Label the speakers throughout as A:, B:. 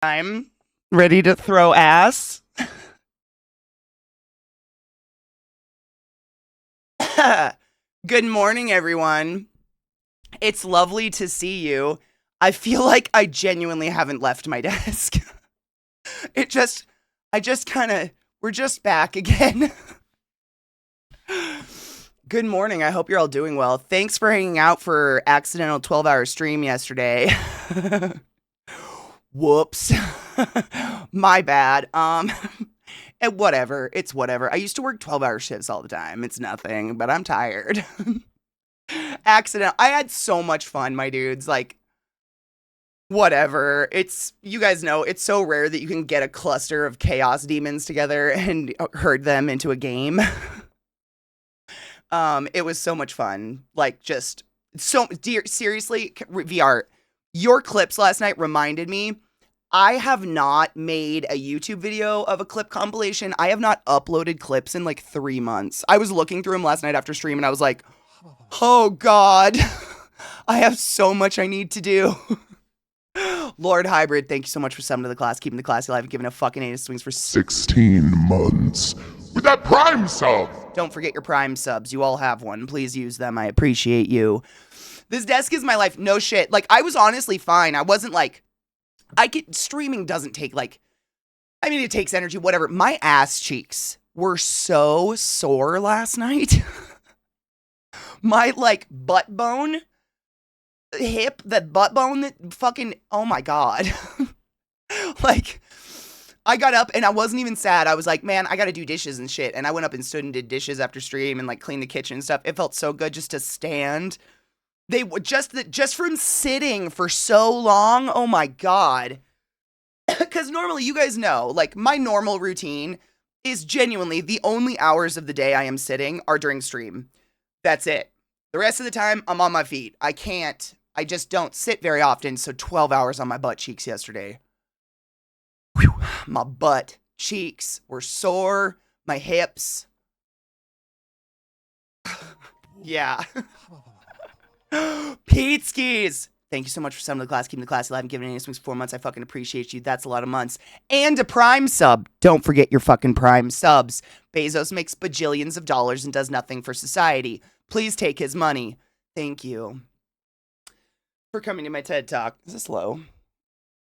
A: I'm ready to throw ass. Good morning, everyone. It's lovely to see you. I feel like I genuinely haven't left my desk. It just, I just kind of, we're just back again. Good morning. I hope you're all doing well. Thanks for hanging out for accidental 12-hour stream yesterday. Whoops. My bad. And whatever. It's whatever. I used to work 12-hour shifts all the time. It's nothing, but I'm tired. Accident. I had so much fun, my dudes. Like, whatever. You guys know, it's so rare that you can get a cluster of chaos demons together and herd them into a game. It was so much fun. Like, just seriously, VR, your clips last night reminded me. I have not made a YouTube video of a clip compilation. I have not uploaded clips in like 3 months. I was looking through them last night after stream and I was like, oh God, I have so much I need to do. Lord Hybrid, thank you so much for summing to the class, keeping the class alive, and giving a fucking 8 swings for
B: 16 months with that Prime sub.
A: Don't forget your Prime subs. You all have one. Please use them. I appreciate you. This desk is my life. No shit. Like, I was honestly fine. I wasn't like, streaming doesn't take it takes energy, whatever. My ass cheeks were so sore last night. My butt bone, that fucking, oh my God. I got up and I wasn't even sad. I was like, man, I gotta do dishes and shit. And I went up and stood and did dishes after stream and cleaned the kitchen and stuff. It felt so good just to stand. They just from sitting for so long. Oh my God. Because normally, you guys know, my normal routine is genuinely the only hours of the day I am sitting are during stream. That's it. The rest of the time, I'm on my feet. I just don't sit very often. So 12 hours on my butt cheeks yesterday. Whew, my butt cheeks were sore. My hips. Yeah. Pete Skis. Thank you so much for summing the class, keeping the class alive, and giving any swings for 4 months. I fucking appreciate you. That's a lot of months. And a Prime sub. Don't forget your fucking Prime subs. Bezos makes bajillions of dollars and does nothing for society. Please take his money. Thank you for coming to my TED Talk. Is this low?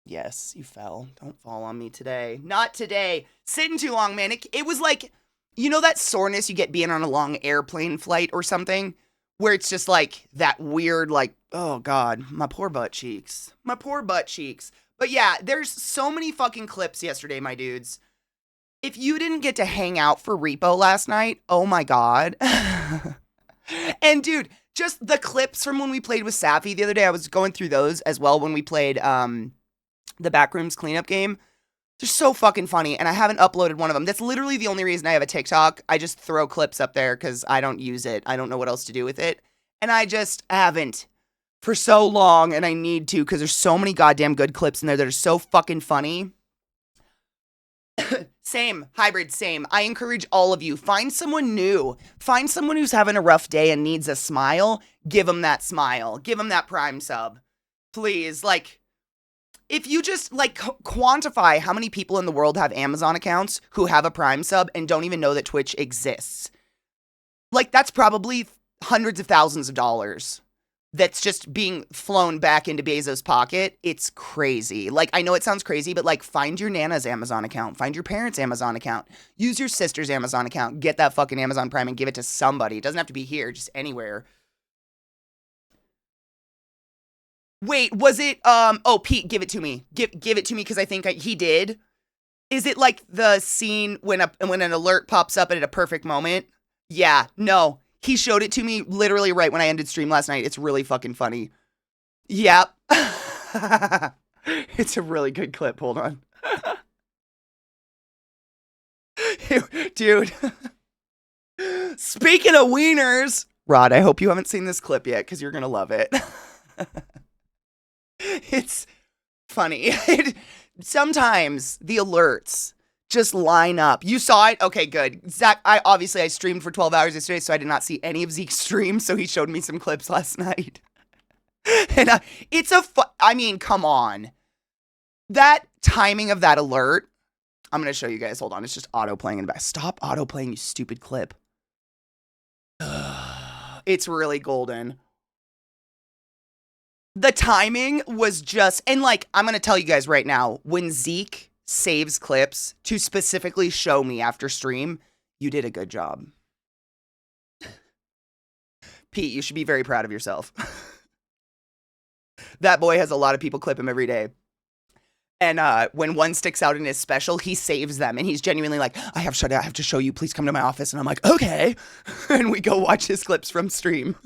A: Yes, you fell. Don't fall on me today. Not today. Sitting too long, man. It was like, you know that soreness you get being on a long airplane flight or something? Where it's just that weird, oh God, my poor butt cheeks. My poor butt cheeks. But yeah, there's so many fucking clips yesterday, my dudes. If you didn't get to hang out for Repo last night, oh my God. And dude, just the clips from when we played with Safi the other day, I was going through those as well when we played the Backrooms cleanup game. They're so fucking funny, and I haven't uploaded one of them. That's literally the only reason I have a TikTok. I just throw clips up there because I don't use it. I don't know what else to do with it. And I just haven't for so long, and I need to because there's so many goddamn good clips in there that are so fucking funny. Same, Hybrid, same. I encourage all of you, find someone new. Find someone who's having a rough day and needs a smile. Give them that smile. Give them that Prime sub. Please, if you just, quantify how many people in the world have Amazon accounts who have a Prime sub and don't even know that Twitch exists. That's probably hundreds of thousands of dollars that's just being flown back into Bezos' pocket. It's crazy. I know it sounds crazy, but, find your Nana's Amazon account. Find your parents' Amazon account. Use your sister's Amazon account. Get that fucking Amazon Prime and give it to somebody. It doesn't have to be here, just anywhere. Wait, was it, oh, Pete, give it to me. Give it to me, because I think he did. Is it the scene when an alert pops up at a perfect moment? Yeah, no. He showed it to me literally right when I ended stream last night. It's really fucking funny. Yep. It's a really good clip. Hold on. Dude. Speaking of wieners, Rod, I hope you haven't seen this clip yet, because you're going to love it. It's funny. Sometimes the alerts just line up. You saw it? Okay, good. Zach, I streamed for 12 hours yesterday, so I did not see any of Zeke's stream, so he showed me some clips last night. And it's I mean, come on. That timing of that alert. I'm going to show you guys. Hold on. It's just auto playing in the back. Stop auto playing, you stupid clip. It's really golden. The timing was just, and like, I'm going to tell you guys right now, when Zeke saves clips to specifically show me after stream, you did a good job. Pete, you should be very proud of yourself. That boy has a lot of people clip him every day. And when one sticks out in his special, he saves them. And he's genuinely like, I have to show you. Please come to my office. And I'm like, okay. And we go watch his clips from stream.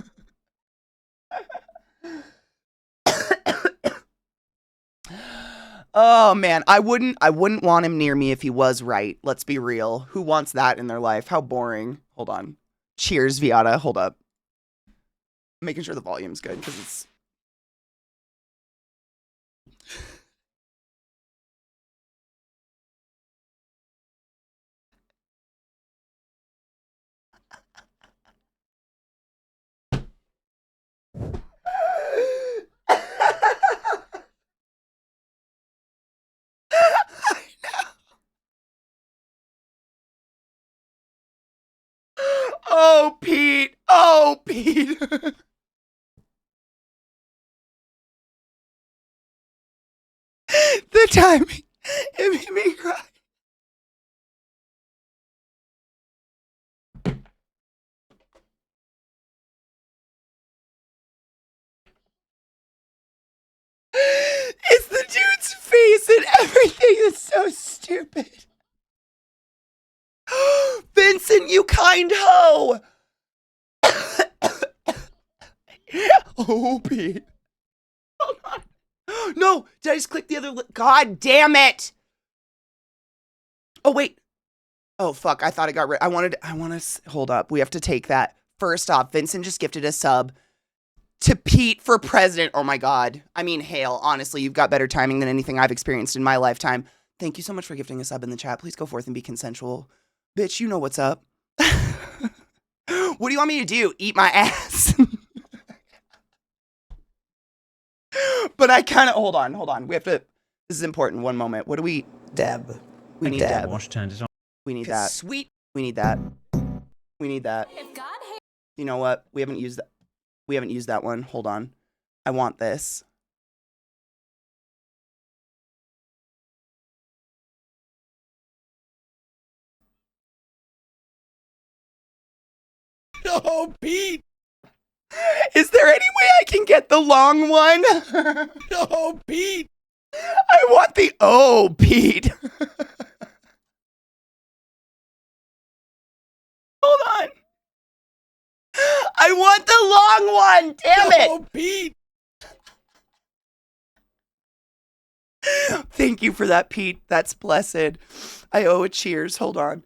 A: Oh, man. I wouldn't want him near me if he was right. Let's be real. Who wants that in their life? How boring. Hold on. Cheers, Viata. Hold up. Making sure the volume's good because it's... Oh, Pete. Oh, Pete. The timing. It made me cry. It's the dude's face and everything is so stupid. Vincent, you kind hoe. Oh, Pete. Hold on. No, did I just click the other? God damn it. Oh, wait. Oh, fuck. I thought I got rid. I want to hold up. We have to take that. First off, Vincent just gifted a sub to Pete for president. Oh my God. I mean, hail. Honestly, you've got better timing than anything I've experienced in my lifetime. Thank you so much for gifting a sub in the chat. Please go forth and be consensual. Bitch, you know what's up. What do you want me to do? Eat my ass? But I kind of, hold on. We have to, this is important. One moment. What do we, Deb. We need Deb.
C: Wash turned it on.
A: We need that.
D: Sweet.
A: We need that. We need that. You know what? We haven't used that. We haven't used that one. Hold on. I want this.
D: Oh, Pete.
A: Is there any way I can get the long one?
D: Oh, Pete.
A: I want the oh, Pete. Hold on. I want the long one. Damn it.
D: Oh, Pete.
A: Thank you for that, Pete. That's blessed. I owe a cheers. Hold on.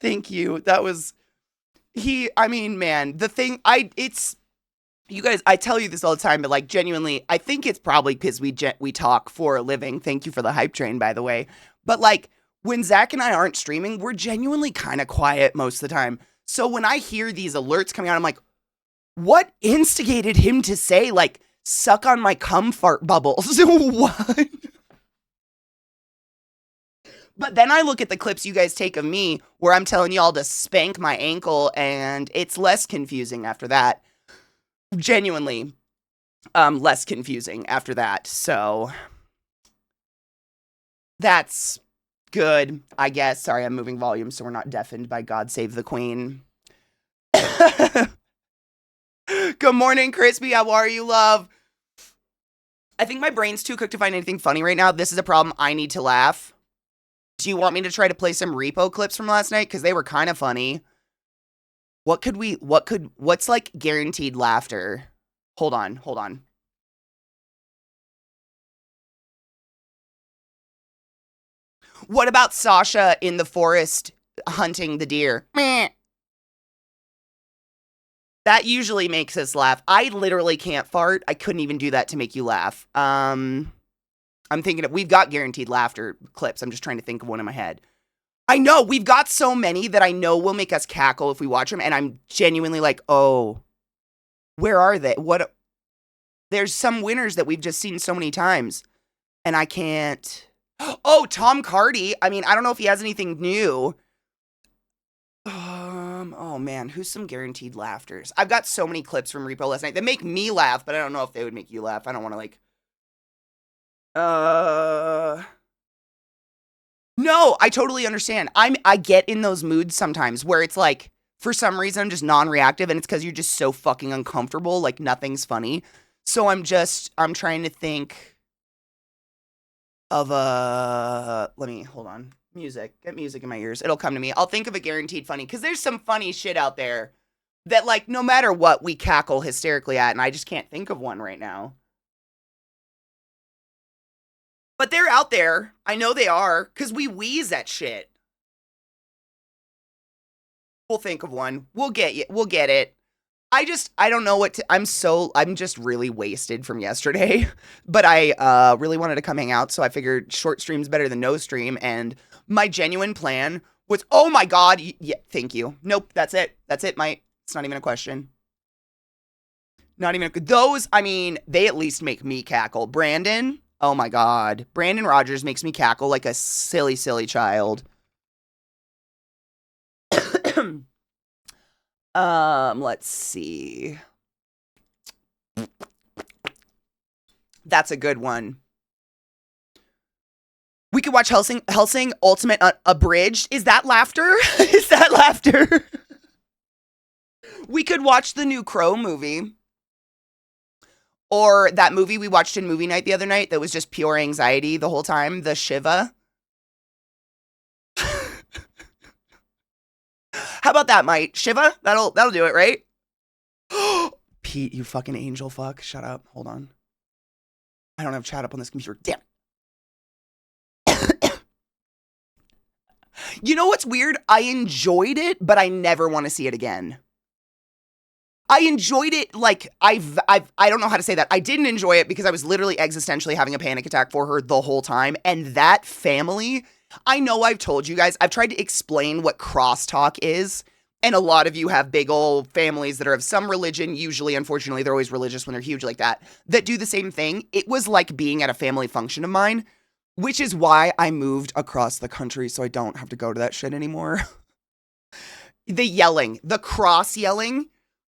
A: Thank you. That was... I mean, man, the thing, you guys, I tell you this all the time, but like genuinely, I think it's probably because we talk for a living. Thank you for the hype train, by the way. But like when Zach and I aren't streaming, we're genuinely kind of quiet most of the time. So when I hear these alerts coming out, I'm like, what instigated him to say like, suck on my cum fart bubbles? What? But then I look at the clips you guys take of me where I'm telling y'all to spank my ankle and it's less confusing after that. Genuinely, less confusing after that. So that's good, I guess. Sorry, I'm moving volume so we're not deafened by God Save the Queen. Good morning, Crispy. How are you, love? I think my brain's too cooked to find anything funny right now. This is a problem. I need to laugh. Do you want me to try to play some repo clips from last night? Because they were kind of funny. What's like guaranteed laughter? Hold on. What about Sasha in the forest hunting the deer? Meh. That usually makes us laugh. I literally can't fart. I couldn't even do that to make you laugh. I'm thinking we've got guaranteed laughter clips. I'm just trying to think of one in my head. I know we've got so many that I know will make us cackle if we watch them. And I'm genuinely like, oh, where are they? There's some winners that we've just seen so many times. And I can't. Oh, Tom Cardy. I mean, I don't know if he has anything new. Oh man, who's some guaranteed laughters? I've got so many clips from Repo last night that make me laugh, but I don't know if they would make you laugh. I don't want to like. No, I totally understand. I get in those moods sometimes where it's like, for some reason, I'm just non-reactive, and it's because you're just so fucking uncomfortable, like nothing's funny. So I'm trying to think of let me, hold on. Get music in my ears. It'll come to me. I'll think of a guaranteed funny, because there's some funny shit out there that, like, no matter what, we cackle hysterically at, and I just can't think of one right now. But they're out there. I know they are, because we wheeze at shit. We'll think of one. We'll get it. I don't know what to, I'm just really wasted from yesterday, but I really wanted to come hang out, so I figured short stream's better than no stream, and my genuine plan was, oh my god, yeah, thank you. Nope, that's it, mate. It's not even a question. Not even, those, I mean, they at least make me cackle. Brandon, oh my god. Brandon Rogers makes me cackle like a silly, silly child. Let's see. That's a good one. We could watch Helsing Ultimate Abridged. Is that laughter? Is that laughter? We could watch the new Crow movie. Or that movie we watched in movie night the other night that was just pure anxiety the whole time, the Shiva. How about that, Mike? Shiva? That'll do it, right? Pete, you fucking angel fuck. Shut up. Hold on. I don't have chat up on this computer. Damn it. You know what's weird? I enjoyed it, but I never want to see it again. I enjoyed it, like, I don't know how to say that. I didn't enjoy it because I was literally existentially having a panic attack for her the whole time. And that family, I know I've told you guys, I've tried to explain what crosstalk is. And a lot of you have big old families that are of some religion. Usually, unfortunately, they're always religious when they're huge like that do the same thing. It was like being at a family function of mine, which is why I moved across the country so I don't have to go to that shit anymore. The yelling, the cross yelling.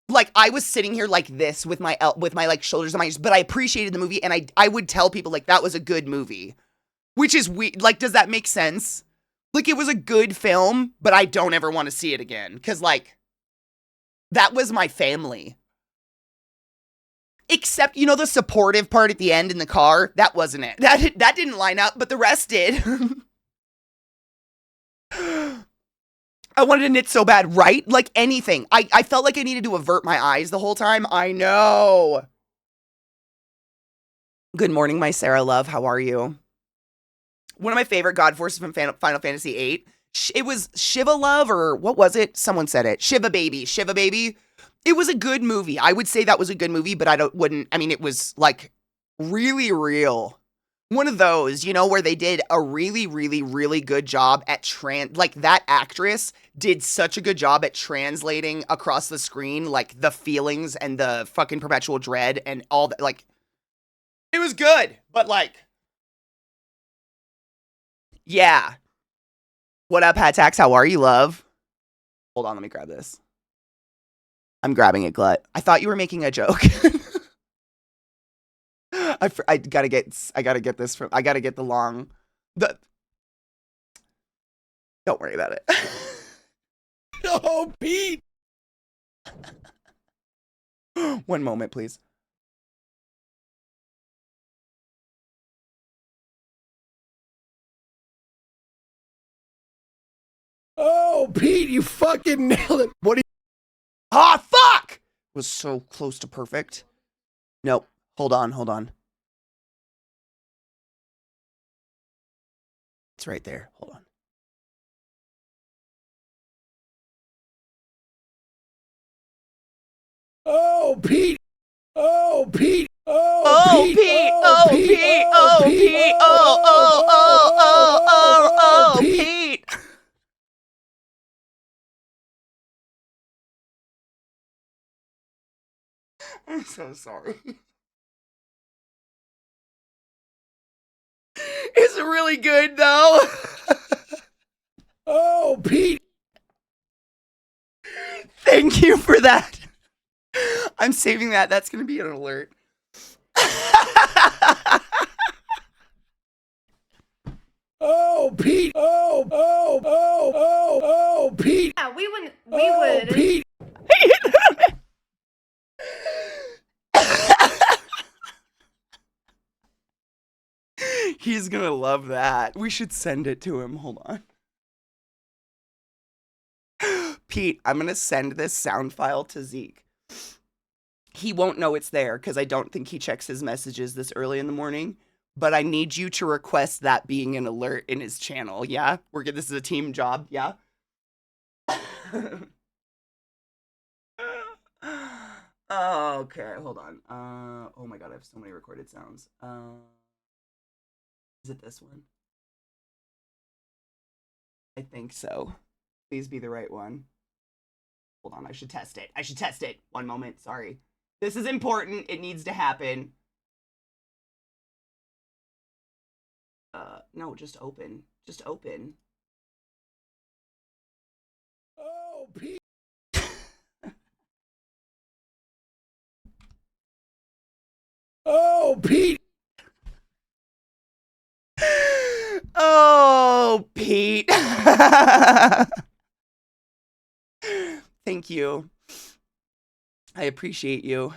A: Like, I was sitting here like this with my like shoulders on my ears, but I appreciated the movie, and I would tell people, like, that was a good movie. Which is weird. Like, does that make sense? Like, it was a good film, but I don't ever want to see it again. Because, like, that was my family. Except, you know, the supportive part at the end in the car? That wasn't it. That didn't line up, but the rest did. I wanted to knit so bad, right? Like anything. I felt like I needed to avert my eyes the whole time. I know. Good morning, my Sarah love. How are you? One of my favorite god forces from Final Fantasy VIII. It was Shiva Love, or what was it? Someone said it. Shiva Baby. Shiva Baby. It was a good movie. I would say that was a good movie, but I mean, it was like really real. One of those, you know, where they did a really, really, really good job at like, that actress did such a good job at translating across the screen, like, the feelings and the fucking perpetual dread and all that. Like, it was good, but, like, yeah. What up, Hatax? How are you, love? Hold on, let me grab this. I'm grabbing it, Glut. I thought you were making a joke. I gotta get this from, I gotta get the long, don't worry about it.
D: Oh, Pete!
A: One moment, please.
D: Oh, Pete, you fucking nailed it. What are you?
A: Ah, fuck! Was so close to perfect. Nope. Hold on. It's right there. Hold on.
D: Oh, Pete! Oh, Pete!
A: Oh, Pete! Oh, Pete! Oh, Pete! Oh, Pete! I'm so sorry. really good though.
D: Oh, Pete.
A: Thank you for that. I'm saving that. That's going to be an alert.
D: Oh, Pete. Oh, Pete.
C: Yeah, we would.
D: Pete.
A: He's going to love that. We should send it to him. Hold on. Pete, I'm going to send this sound file to Zeke. He won't know it's there because I don't think he checks his messages this early in the morning. But I need you to request that being an alert in his channel. Yeah? This is a team job. Yeah? Oh, okay. Hold on. Oh my god, I have so many recorded sounds. Is it this one? I think so. Please be the right one. Hold on, I should test it. One moment, sorry. This is important. It needs to happen. No, just open. Just open.
D: Oh, Pete. Oh, Pete.
A: Oh, Pete. Thank you. I appreciate you.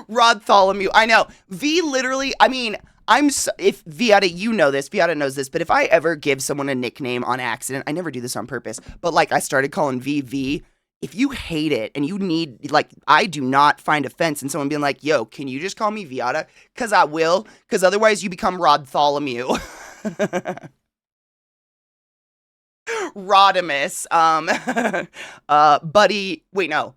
A: Rod Tholomew. I know. V literally, I mean, if Viata, you know this, Viata knows this, but if I ever give someone a nickname on accident, I never do this on purpose, but like I started calling V, if you hate it and you need, like, I do not find offense in someone being like, yo, can you just call me Viata? Because I will, because otherwise you become Rod Tholomew. Rodimus. Buddy, wait, no.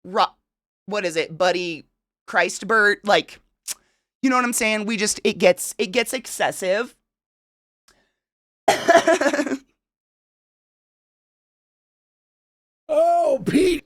A: What is it? Buddy Christbert, like, you know what I'm saying? It gets excessive.
D: Oh, Pete.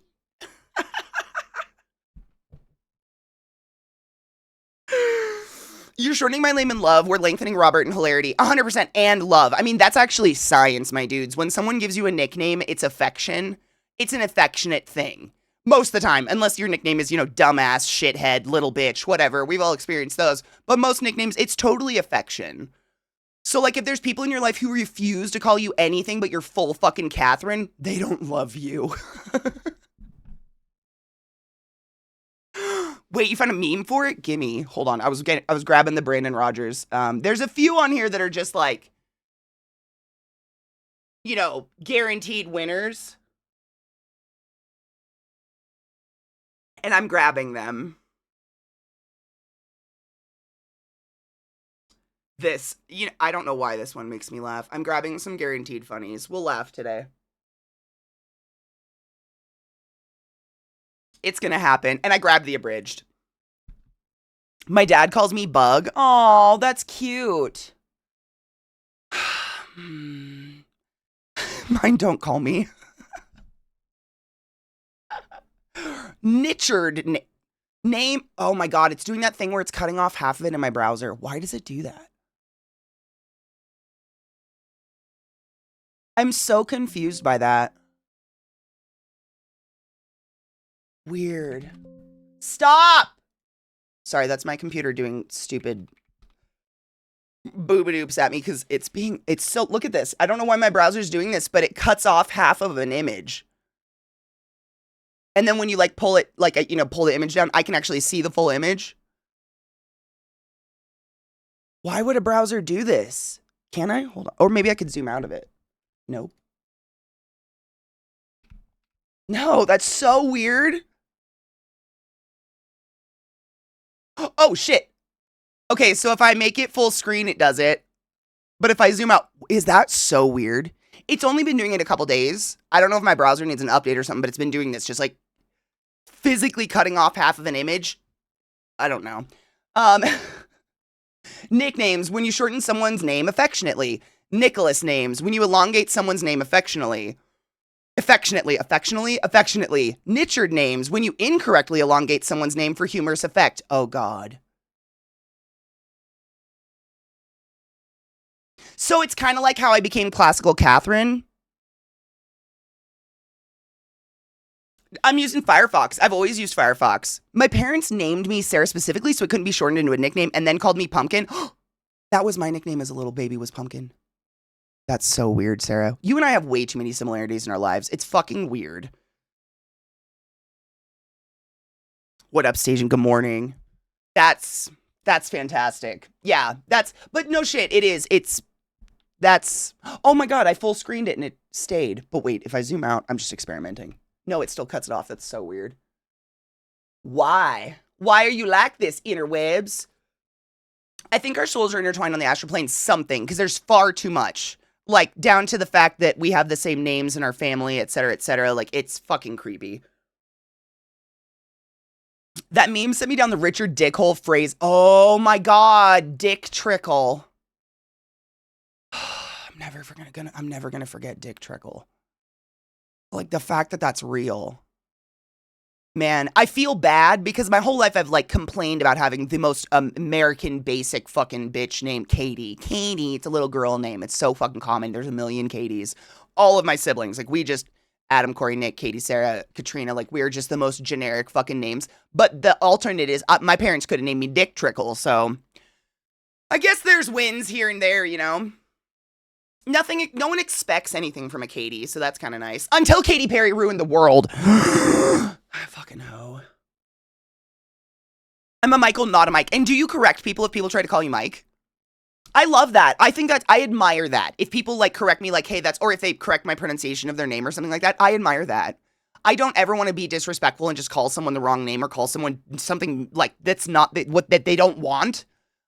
A: You're shortening my name in love. We're lengthening Robert in hilarity. 100% and love. I mean, that's actually science, my dudes. When someone gives you a nickname, it's affection. It's an affectionate thing. Most of the time, unless your nickname is, dumbass, shithead, little bitch, whatever. We've all experienced those. But most nicknames, it's totally affection. So, like, if there's people in your life who refuse to call you anything but your full fucking Catherine, they don't love you. Wait, you found a meme for it? Gimme. Hold on. I was grabbing the Brandon Rogers. There's a few on here that are just like, guaranteed winners. And I'm grabbing them. I don't know why this one makes me laugh. I'm grabbing some guaranteed funnies. We'll laugh today. It's gonna happen. And I grabbed the abridged. My dad calls me Bug. Oh, that's cute. Mine don't call me. Nichard name. Oh my god, it's doing that thing where it's cutting off half of it in my browser. Why does it do that? I'm so confused by that. Weird. Stop! Sorry, that's my computer doing stupid boobadoops at me because look at this. I don't know why my browser's doing this, but it cuts off half of an image. And then when you pull it, pull the image down, I can actually see the full image. Why would a browser do this? Can I? Hold on. Or maybe I could zoom out of it. Nope. No, that's so weird. Oh, shit. Okay, so if I make it full screen, it does it. But if I zoom out, is that so weird? It's only been doing it a couple days. I don't know if my browser needs an update or something, but it's been doing this, just physically cutting off half of an image. I don't know. Nicknames, when you shorten someone's name affectionately. Nicholas names, when you elongate someone's name affectionately. Affectionately. Nichured names, when you incorrectly elongate someone's name for humorous effect. Oh, God. So it's kind of like how I became Classical Catherine. I'm using Firefox. I've always used Firefox. My parents named me Sarah specifically so it couldn't be shortened into a nickname and then called me Pumpkin. That was my nickname as a little baby, was Pumpkin. That's so weird, Sarah. You and I have way too many similarities in our lives. It's fucking weird. What up, Station? Good morning. That's fantastic. Yeah, but no shit, it is. Oh my God, I full screened it and it stayed. But wait, if I zoom out, I'm just experimenting. No, it still cuts it off. That's so weird. Why? Why are you like this, interwebs? I think our souls are intertwined on the astral plane something, because there's far too much. Like, down to the fact that we have the same names in our family, etc., etc. Like, it's fucking creepy. That meme sent me down the Richard Dickhole phrase. Oh my God, Dick Trickle. I'm never gonna forget Dick Trickle. Like, the fact that that's real. Man, I feel bad because my whole life I've, like, complained about having the most American basic fucking bitch named Katie. Katie, it's a little girl name. It's so fucking common. There's a million Katies. All of my siblings, like, we just, Adam, Corey, Nick, Katie, Sarah, Katrina, like, we're just the most generic fucking names. But the alternate is, my parents could have named me Dick Trickle, so I guess there's wins here and there, you know? No one expects anything from a Katie, so that's kind of nice. Until Katy Perry ruined the world. I fucking hoe. I'm a Michael, not a Mike. And do you correct people if people try to call you Mike? I love that. I admire that. If people, like, correct me, like, hey, or if they correct my pronunciation of their name or something like that, I admire that. I don't ever want to be disrespectful and just call someone the wrong name or call someone something, like, that's not that they don't want.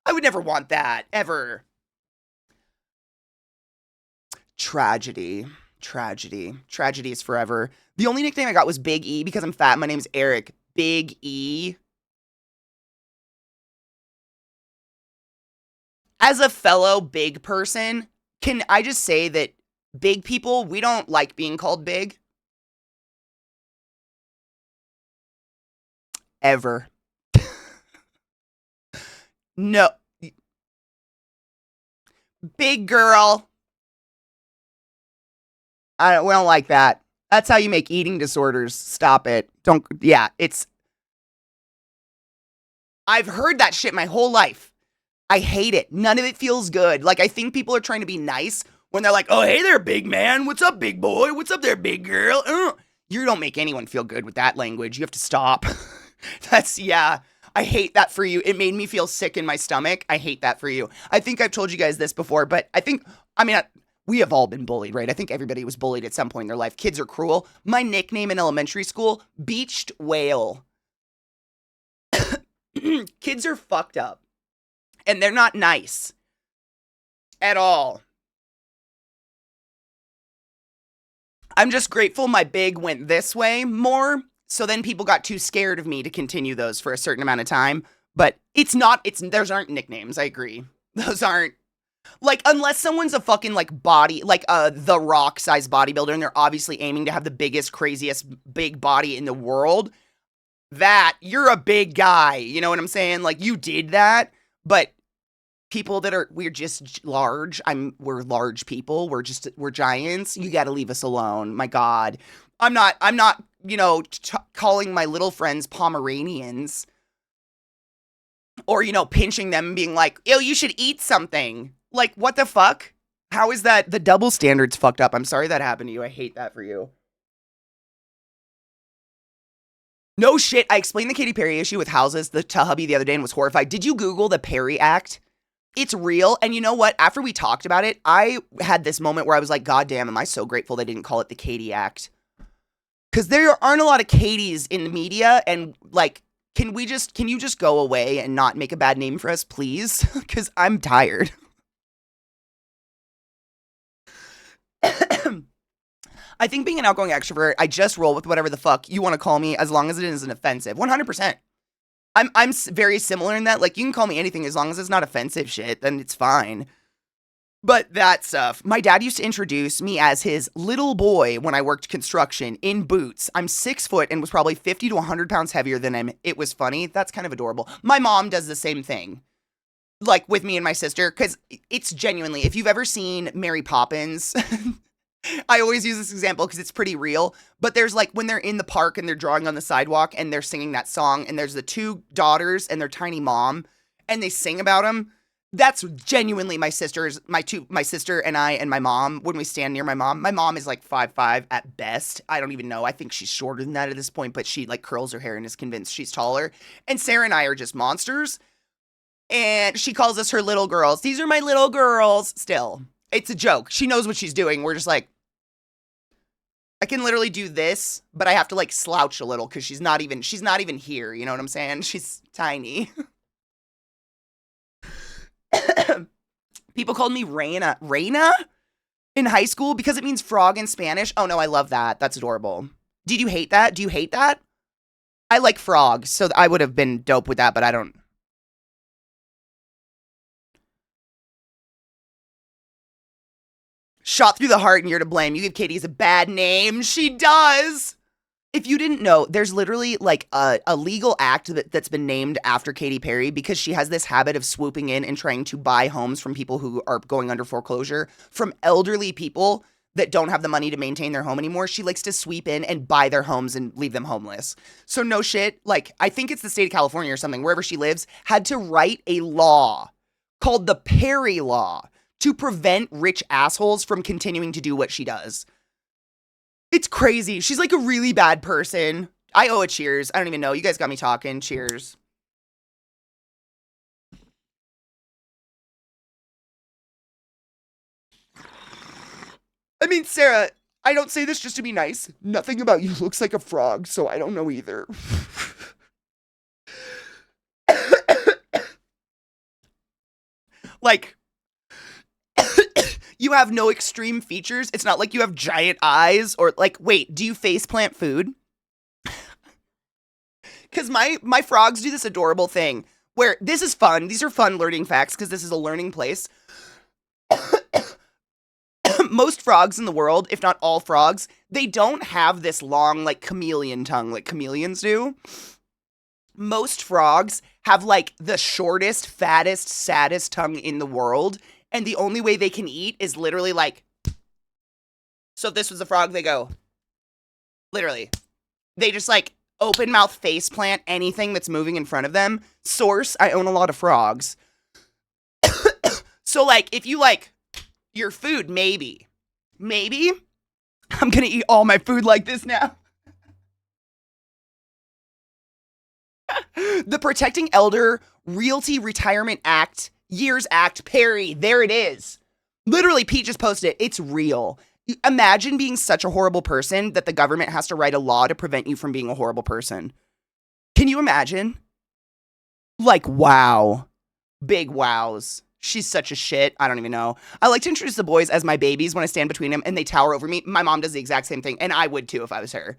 A: I would never want that, ever. Tragedy is forever. The only nickname I got was Big E because I'm fat. My name's Eric. Big E. As a fellow big person, can I just say that big people, we don't like being called big. Ever. No. Big girl. We don't like that. That's how you make eating disorders. Stop it. I've heard that shit my whole life. I hate it. None of it feels good. Like, I think people are trying to be nice when they're like, oh, hey there, big man. What's up, big boy? What's up there, big girl? You don't make anyone feel good with that language. You have to stop. I hate that for you. It made me feel sick in my stomach. I hate that for you. I think I've told you guys this before, but we have all been bullied, right? I think everybody was bullied at some point in their life. Kids are cruel. My nickname in elementary school, Beached Whale. Kids are fucked up. And they're not nice. At all. I'm just grateful my big went this way more. So then people got too scared of me to continue those for a certain amount of time. But those aren't nicknames, I agree. Those aren't. Like, unless someone's a fucking, like, body, like, The Rock size bodybuilder, and they're obviously aiming to have the biggest, craziest, big body in the world, you're a big guy, you know what I'm saying? Like, you did that, but people we're just large, we're large people, we're giants, you gotta leave us alone, my God. I'm not, calling my little friends Pomeranians, or, pinching them and being like, ew, you should eat something. Like, what the fuck? How is that? The double standard's fucked up. I'm sorry that happened to you. I hate that for you. No shit. I explained the Katy Perry issue with houses to hubby the other day and was horrified. Did you Google the Perry Act? It's real. And you know what? After we talked about it, I had this moment where I was like, God damn, am I so grateful they didn't call it the Katie Act? Because there aren't a lot of Katies in the media, and, like, can you just go away and not make a bad name for us, please? Because I'm tired. I think being an outgoing extrovert, I just roll with whatever the fuck you want to call me as long as it isn't offensive. 100%. I'm very similar in that. Like, you can call me anything as long as it's not offensive shit, then it's fine. But that stuff. My dad used to introduce me as his little boy when I worked construction in boots. I'm 6 foot and was probably 50 to 100 pounds heavier than him. It was funny. That's kind of adorable. My mom does the same thing. Like with me and my sister, because it's genuinely, if you've ever seen Mary Poppins, I always use this example because it's pretty real. But there's like when they're in the park and they're drawing on the sidewalk and they're singing that song, and there's the two daughters and their tiny mom, and they sing about him. That's genuinely my sister and I and my mom when we stand near my mom. My mom is like 5'5" at best. I don't even know. I think she's shorter than that at this point, but she like curls her hair and is convinced she's taller. And Sarah and I are just monsters. And she calls us her little girls. These are my little girls. Still, it's a joke. She knows what she's doing. We're just like, I can literally do this, but I have to like slouch a little because she's not even here. You know what I'm saying? She's tiny. People called me Reina in high school because it means frog in Spanish. Oh no, I love that. That's adorable. Did you hate that? Do you hate that? I like frogs, so I would have been dope with that, but I don't. Shot through the heart and you're to blame. You give Katie a bad name. She does. If you didn't know, there's literally like a legal act that's been named after Katy Perry because she has this habit of swooping in and trying to buy homes from people who are going under foreclosure, from elderly people that don't have the money to maintain their home anymore. She likes to sweep in and buy their homes and leave them homeless. So no shit, like I think it's the state of California or something, wherever she lives, had to write a law called the Perry Law to prevent rich assholes from continuing to do what she does. It's crazy. She's like a really bad person. I owe a cheers. I don't even know. You guys got me talking. Cheers. I mean, Sarah, I don't say this just to be nice. Nothing about you looks like a frog, so I don't know either. Like, you have no extreme features. It's not like you have giant eyes or like, wait, do you faceplant food? Because my frogs do this adorable thing where this is fun. These are fun learning facts because this is a learning place. Most frogs in the world, if not all frogs, they don't have this long like chameleon tongue like chameleons do. Most frogs have like the shortest, fattest, saddest tongue in the world. And the only way they can eat is literally like, so if this was a frog, they go, literally, they just like open mouth face plant anything that's moving in front of them. Source, I own a lot of frogs. So like, if you like your food, maybe, I'm gonna eat all my food like this now. The Protecting Elder Realty Retirement Act, Years Act, Perry, there it is. Literally, Pete just posted it. It's real. Imagine being such a horrible person that the government has to write a law to prevent you from being a horrible person. Can you imagine? Like, wow. Big wows. She's such a shit. I don't even know. I like to introduce the boys as my babies when I stand between them and they tower over me. My mom does the exact same thing, and I would too if I was her.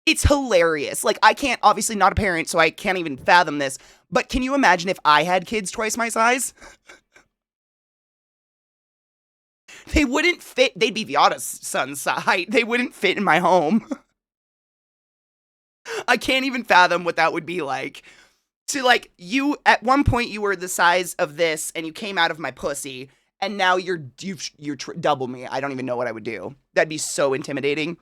A: It's hilarious. Like, I can't, obviously not a parent, so I can't even fathom this. But can you imagine if I had kids twice my size? They wouldn't fit. They'd be Viata's son's height. They wouldn't fit in my home. I can't even fathom what that would be like. To like, you, at one point you were the size of this and you came out of my pussy and now you're double me. I don't even know what I would do. That'd be so intimidating.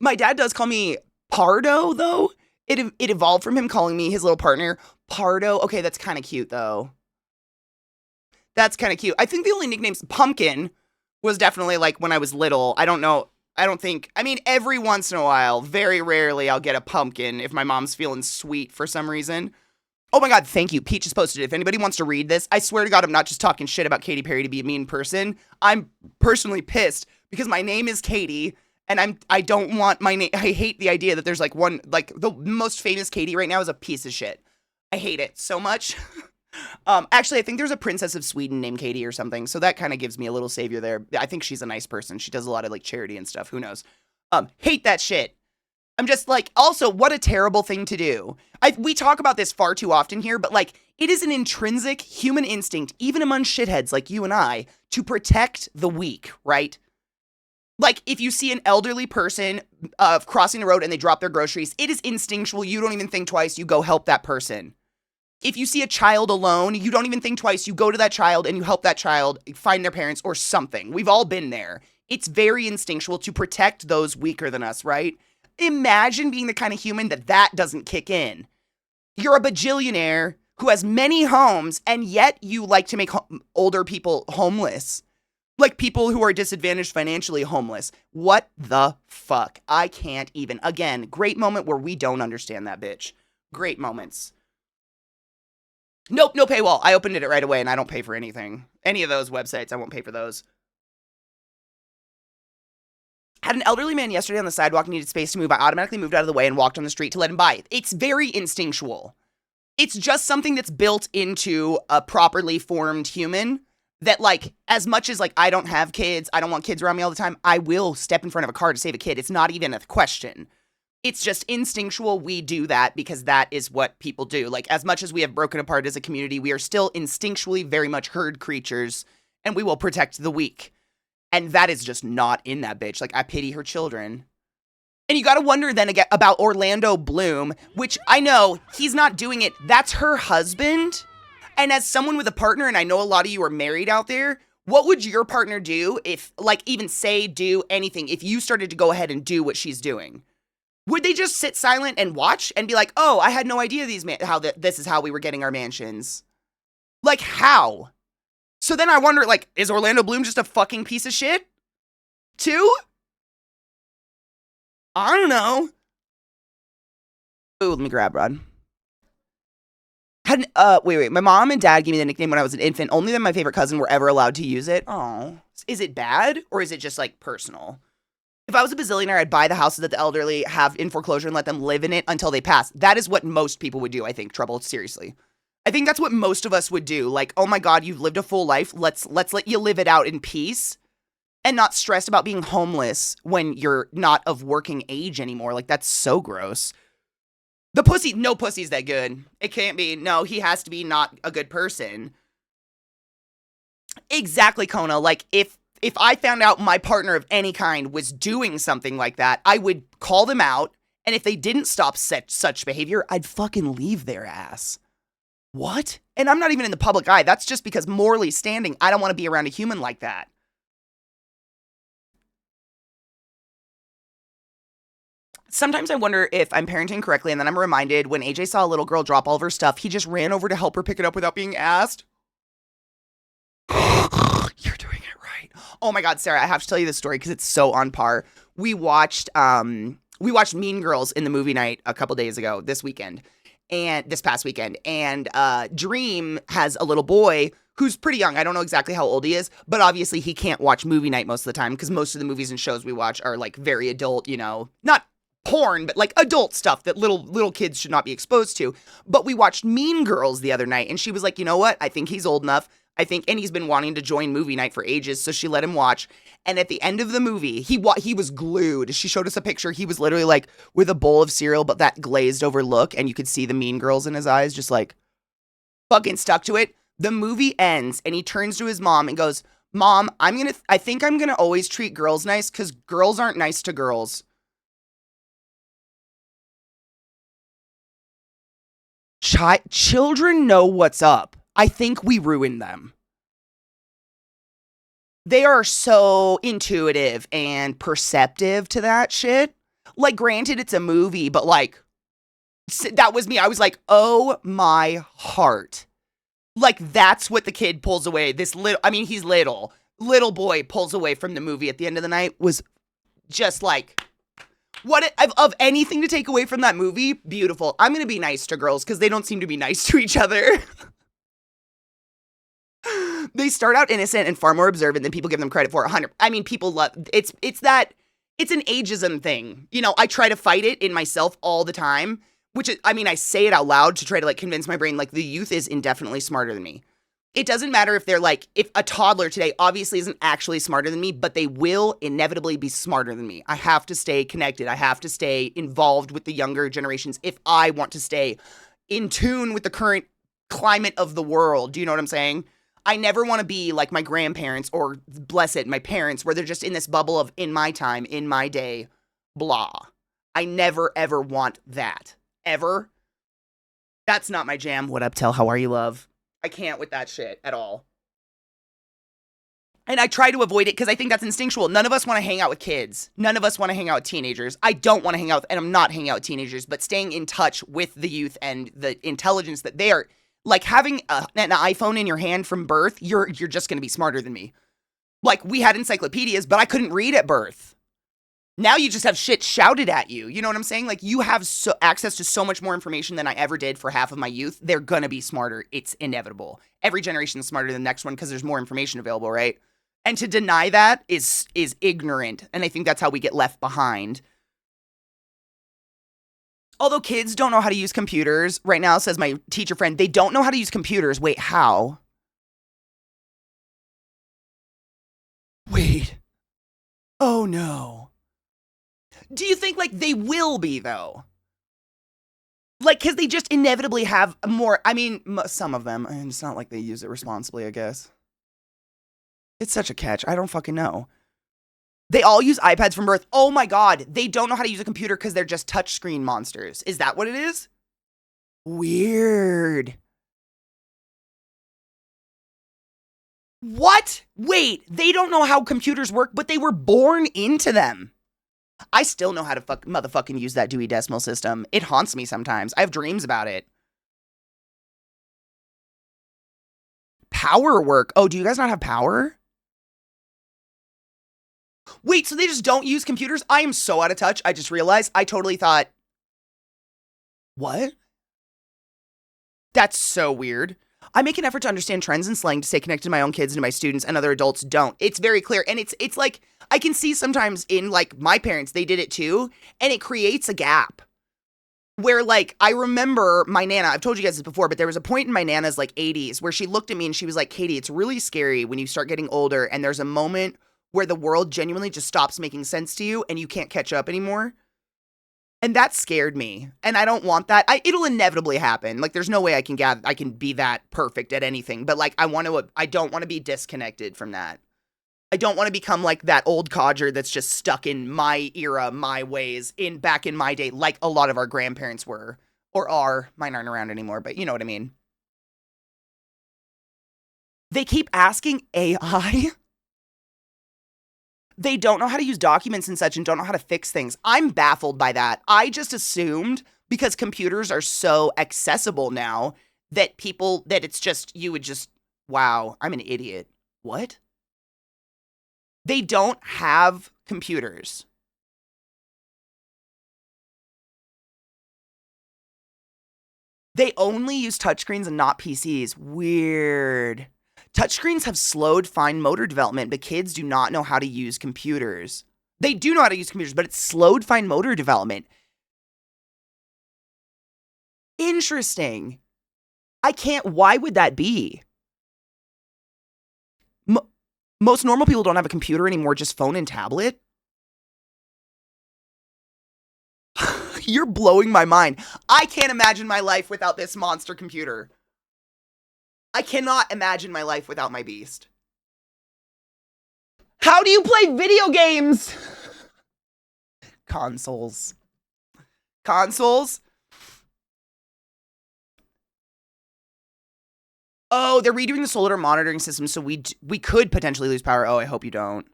A: My dad does call me Pardo, though. It evolved from him calling me his little partner. Pardo. Okay, that's kind of cute, though. That's kind of cute. I think the only nicknames... Pumpkin was definitely, like, when I was little. I don't know. I don't think... I mean, every once in a while, very rarely, I'll get a pumpkin if my mom's feeling sweet for some reason. Oh my god, thank you. Pete just posted it. If anybody wants to read this, I swear to god I'm not just talking shit about Katy Perry to be a mean person. I'm personally pissed because my name is Katie... And I don't want my name. I hate the idea that there's like one, like the most famous Katie right now is a piece of shit. I hate it so much. Actually, I think there's a princess of Sweden named Katie or something. So that kind of gives me a little savior there. I think she's a nice person. She does a lot of like charity and stuff. Who knows? Hate that shit. I'm just like, also, what a terrible thing to do. We talk about this far too often here, but like, it is an intrinsic human instinct, even among shitheads like you and I, to protect the weak, right? Like, if you see an elderly person crossing the road and they drop their groceries, it is instinctual. You don't even think twice. You go help that person. If you see a child alone, you don't even think twice. You go to that child and you help that child find their parents or something. We've all been there. It's very instinctual to protect those weaker than us, right? Imagine being the kind of human that doesn't kick in. You're a bajillionaire who has many homes, and yet you like to make older people homeless. Like people who are disadvantaged financially homeless. What the fuck? I can't even. Again, great moment where we don't understand that bitch. Great moments. Nope, no paywall. I opened it right away and I don't pay for anything. Any of those websites, I won't pay for those. Had an elderly man yesterday on the sidewalk, needed space to move. I automatically moved out of the way and walked on the street to let him by. It's very instinctual. It's just something that's built into a properly formed human that, like, as much as, like, I don't have kids, I don't want kids around me all the time, I will step in front of a car to save a kid. It's not even a question. It's just instinctual. We do that because that is what people do. Like, as much as we have broken apart as a community, we are still instinctually very much herd creatures, and we will protect the weak. And that is just not in that bitch. Like, I pity her children. And you gotta wonder then again about Orlando Bloom, which I know he's not doing it. That's her husband. And as someone with a partner, and I know a lot of you are married out there, what would your partner do if, like, even say, do anything, if you started to go ahead and do what she's doing? Would they just sit silent and watch and be like, oh, I had no idea this is how we were getting our mansions? Like, how? So then I wonder, like, is Orlando Bloom just a fucking piece of shit? Too? I don't know. Ooh, let me grab Rod. Wait. My mom and dad gave me the nickname when I was an infant. Only then my favorite cousin were ever allowed to use it. Oh. Is it bad? Or is it just, like, personal? If I was a bazillionaire, I'd buy the houses that the elderly have in foreclosure and let them live in it until they pass. That is what most people would do, I think, Trouble. Seriously. I think that's what most of us would do. Like, oh my God, you've lived a full life. Let's let you live it out in peace and not stressed about being homeless when you're not of working age anymore. Like, that's so gross. No pussy's that good. It can't be. No, he has to be not a good person. Exactly, Kona. Like, if I found out my partner of any kind was doing something like that, I would call them out. And if they didn't stop such behavior, I'd fucking leave their ass. What? And I'm not even in the public eye. That's just because morally standing, I don't want to be around a human like that. Sometimes I wonder if I'm parenting correctly, and then I'm reminded when AJ saw a little girl drop all of her stuff, he just ran over to help her pick it up without being asked. You're doing it right. Oh my God, Sarah, I have to tell you this story because it's so on par. We watched Mean Girls in the movie night a couple days ago, this past weekend. And Dream has a little boy who's pretty young. I don't know exactly how old he is, but obviously he can't watch movie night most of the time because most of the movies and shows we watch are like very adult, you know, not porn, but like adult stuff that little kids should not be exposed to. But we watched Mean Girls the other night and she was like, you know what? I think he's old enough. And he's been wanting to join movie night for ages, so she let him watch. And at the end of the movie, he was glued. She showed us a picture. He was literally like with a bowl of cereal, but that glazed over look, and you could see the Mean Girls in his eyes, just like fucking stuck to it. The movie ends, and he turns to his mom and goes, Mom, I think I'm gonna always treat girls nice, because girls aren't nice to girls. Children know what's up. I think we ruined them. They are so intuitive and perceptive to that shit. Like, granted, it's a movie, but like, that was me. I was like, oh my heart. Like, that's what the kid pulls away. He's little. Little boy pulls away from the movie at the end of the night was just like, of anything to take away from that movie, beautiful. I'm going to be nice to girls because they don't seem to be nice to each other. They start out innocent and far more observant than people give them credit for. 100. I mean, people love it's an ageism thing. You know, I try to fight it in myself all the time, which is, I mean, I say it out loud to try to like convince my brain like the youth is indefinitely smarter than me. It doesn't matter if they're like, if a toddler today obviously isn't actually smarter than me, but they will inevitably be smarter than me. I have to stay connected. I have to stay involved with the younger generations if I want to stay in tune with the current climate of the world. Do you know what I'm saying? I never want to be like my grandparents or, bless it, my parents, where they're just in this bubble of in my time, in my day, blah. I never, ever want that. Ever. That's not my jam. What up, Tell? How are you, love? I can't with that shit at all. And I try to avoid it because I think that's instinctual. None of us want to hang out with kids. None of us want to hang out with teenagers. I don't want to hang out with, and I'm not hanging out with teenagers, but staying in touch with the youth and the intelligence that they are, like having an iPhone in your hand from birth, you're just going to be smarter than me. Like, we had encyclopedias, but I couldn't read at birth. Now you just have shit shouted at you. You know what I'm saying? Like, you have access to so much more information than I ever did for half of my youth. They're gonna be smarter. It's inevitable. Every generation is smarter than the next one because there's more information available, right? And to deny that is ignorant. And I think that's how we get left behind. Although kids don't know how to use computers. Right now, says my teacher friend, they don't know how to use computers. Wait, how? Wait. Oh, no. Do you think, like, they will be, though? Like, because they just inevitably have more, I mean, some of them, and it's not like they use it responsibly, I guess. It's such a catch. I don't fucking know. They all use iPads from birth. Oh my god, they don't know how to use a computer because they're just touchscreen monsters. Is that what it is? Weird. What? Wait, they don't know how computers work, but they were born into them. I still know how to motherfucking use that Dewey Decimal System. It haunts me sometimes. I have dreams about it. Power work. Oh, do you guys not have power? Wait, so they just don't use computers? I am so out of touch. I just realized. I totally thought... What? That's so weird. I make an effort to understand trends and slang to stay connected to my own kids and to my students, and other adults don't. It's very clear. And it's like, I can see sometimes in, like, my parents, they did it too, and it creates a gap. Where, like, I remember my Nana, I've told you guys this before, but there was a point in my Nana's, like, 80s where she looked at me and she was like, Katie, it's really scary when you start getting older and there's a moment where the world genuinely just stops making sense to you and you can't catch up anymore. And that scared me. And I don't want that. It'll inevitably happen. Like, there's no way I can be that perfect at anything. But, like, I don't want to be disconnected from that. I don't want to become like that old codger that's just stuck in my era, my ways, back in my day, like a lot of our grandparents were, or are. Mine aren't around anymore, but you know what I mean. They keep asking AI. They don't know how to use documents and such and don't know how to fix things. I'm baffled by that. I just assumed because computers are so accessible now that it's just, you would just, wow, I'm an idiot. What? They don't have computers. They only use touchscreens and not PCs. Weird. Touchscreens have slowed fine motor development, but kids do not know how to use computers. They do know how to use computers, but it's slowed fine motor development. Interesting. Why would that be? Most normal people don't have a computer anymore, just phone and tablet. You're blowing my mind. I can't imagine my life without this monster computer. I cannot imagine my life without my beast. How do you play video games? Consoles. Oh, they're redoing the solar monitoring system, so we could potentially lose power. Oh, I hope you don't.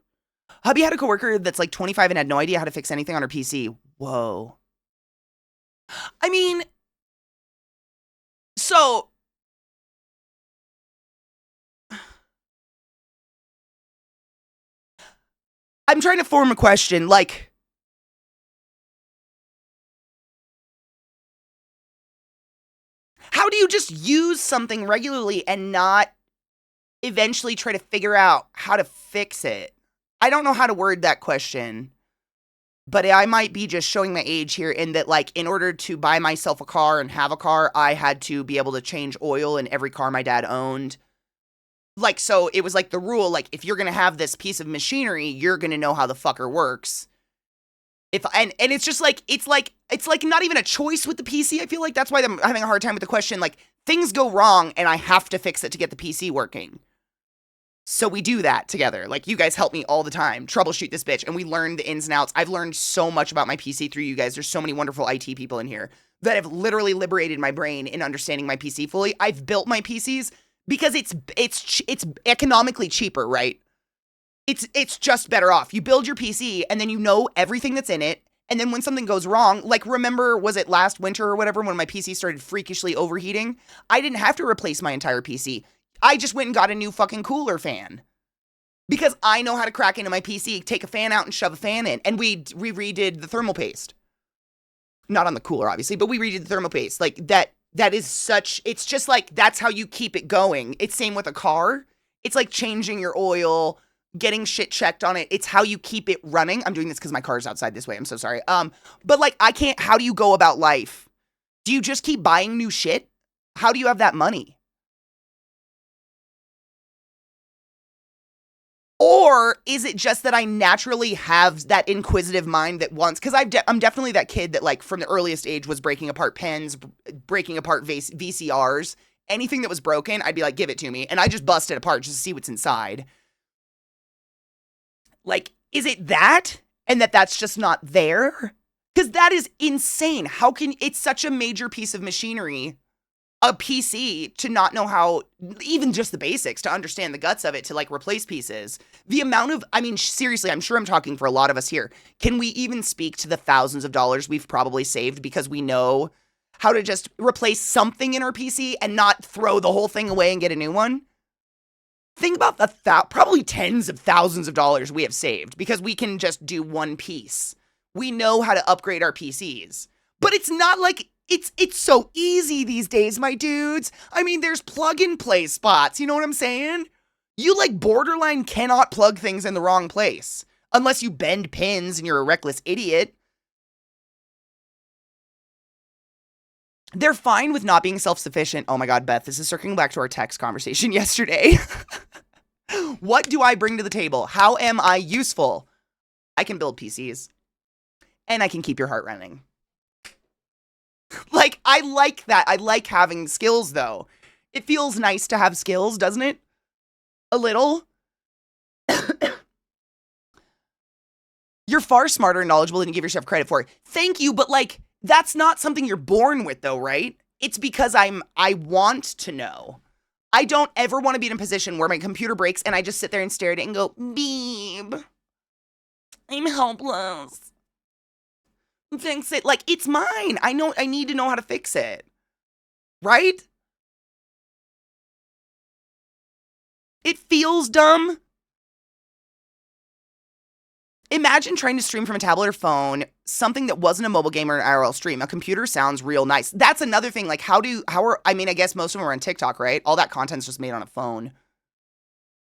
A: Hubby had a coworker that's like 25 and had no idea how to fix anything on her PC. Whoa. I mean, so... I'm trying to form a question, like... How do you just use something regularly and not eventually try to figure out how to fix it? I don't know how to word that question, but I might be just showing my age here in that, like, in order to buy myself a car and have a car, I had to be able to change oil in every car my dad owned. Like, so it was like the rule, like, if you're gonna have this piece of machinery, you're gonna know how the fucker works. And it's just like, it's like not even a choice with the PC. I feel like that's why I'm having a hard time with the question. Like, things go wrong and I have to fix it to get the PC working. So we do that together. Like, you guys help me all the time troubleshoot this bitch, and we learn the ins and outs. I've learned so much about my PC through you guys. There's so many wonderful IT people in here that have literally liberated my brain in understanding my PC fully. I've built my PCs because it's economically cheaper, right? It's just better off. You build your PC and then you know everything that's in it. And then when something goes wrong, like, remember, was it last winter or whatever when my PC started freakishly overheating? I didn't have to replace my entire PC. I just went and got a new fucking cooler fan. Because I know how to crack into my PC, take a fan out and shove a fan in. And we redid the thermal paste. Not on the cooler, obviously, but we redid the thermal paste. Like, that is such, it's just like, that's how you keep it going. It's same with a car. It's like changing your oil, getting shit checked on it. It's how you keep it running. I'm doing this because my car's outside this way. I'm so sorry. But like, how do you go about life? Do you just keep buying new shit? How do you have that money? Or is it just that I naturally have that inquisitive mind that wants, because I'm definitely that kid that, like, from the earliest age was breaking apart pens, breaking apart VCRs. Anything that was broken, I'd be like, give it to me. And I just bust it apart just to see what's inside. Like, is it that? And that's just not there? Because that is insane. How can, it's such a major piece of machinery, a PC, to not know how, even just the basics, to understand the guts of it, to, like, replace pieces. The amount of, I mean, seriously, I'm sure I'm talking for a lot of us here. Can we even speak to the thousands of dollars we've probably saved because we know how to just replace something in our PC and not throw the whole thing away and get a new one? Think about the probably tens of thousands of dollars we have saved because we can just do one piece. We know how to upgrade our PCs. But it's not like it's so easy these days, my dudes. I mean, there's plug-and-play spots, you know what I'm saying? You, like, borderline cannot plug things in the wrong place. Unless you bend pins and you're a reckless idiot. They're fine with not being self-sufficient. Oh my god, Beth, this is circling back to our text conversation yesterday. What do I bring to the table? How am I useful? I can build PCs. And I can keep your heart running. Like, I like that. I like having skills, though. It feels nice to have skills, doesn't it? A little. You're far smarter and knowledgeable than you give yourself credit for. Thank you, but, like, that's not something you're born with, though, right? It's because I want to know. I don't ever want to be in a position where my computer breaks and I just sit there and stare at it and go, Beeb, I'm helpless. Fix it. Like, it's mine. I know, I need to know how to fix it. Right? It feels dumb. Imagine trying to stream from a tablet or phone, something that wasn't a mobile game or an IRL stream. A computer sounds real nice. That's another thing. Like, I mean, I guess most of them are on TikTok, right? All that content's just made on a phone.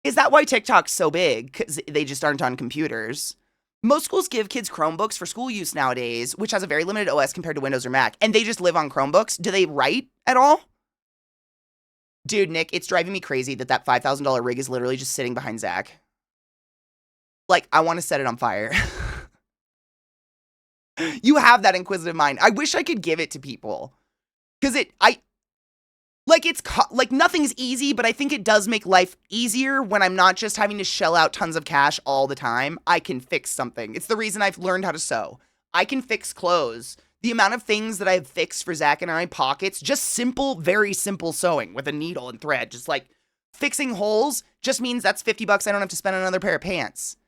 A: Is that why TikTok's so big? Because they just aren't on computers. Most schools give kids Chromebooks for school use nowadays, which has a very limited OS compared to Windows or Mac, and they just live on Chromebooks. Do they write at all? Dude, Nick, it's driving me crazy that $5,000 rig is literally just sitting behind Zach. Like, I want to set it on fire. You have that inquisitive mind. I wish I could give it to people. Because like, nothing's easy, but I think it does make life easier when I'm not just having to shell out tons of cash all the time. I can fix something. It's the reason I've learned how to sew. I can fix clothes. The amount of things that I've fixed for Zach and I, pockets, just simple, very simple sewing with a needle and thread. Just like fixing holes just means that's $50 I don't have to spend on another pair of pants.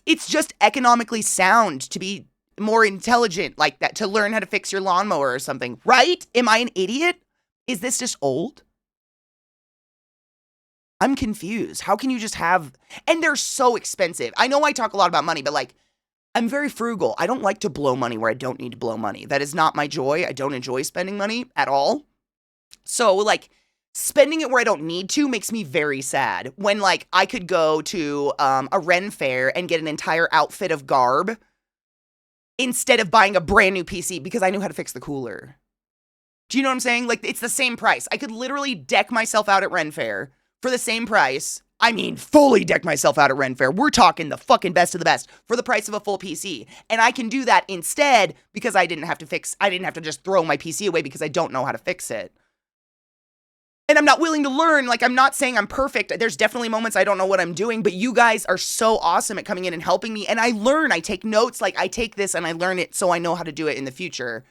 A: It's just economically sound to be more intelligent like that, to learn how to fix your lawnmower or something, right? Am I an idiot? Is this just old? I'm confused. How can you just have, and they're so expensive. I know I talk a lot about money, but like, I'm very frugal. I don't like to blow money where I don't need to blow money. That is not my joy. I don't enjoy spending money at all. So like, spending it where I don't need to makes me very sad. When like, I could go to a Ren fair and get an entire outfit of garb instead of buying a brand new PC because I knew how to fix the cooler. Do you know what I'm saying? Like, it's the same price. I could literally deck myself out at Ren Fair for the same price. I mean, fully deck myself out at Ren Fair. We're talking the fucking best of the best for the price of a full PC. And I can do that instead because I didn't have to just throw my PC away because I don't know how to fix it. And I'm not willing to learn. Like, I'm not saying I'm perfect. There's definitely moments I don't know what I'm doing, but you guys are so awesome at coming in and helping me. And I learn, I take notes, like I take this and I learn it so I know how to do it in the future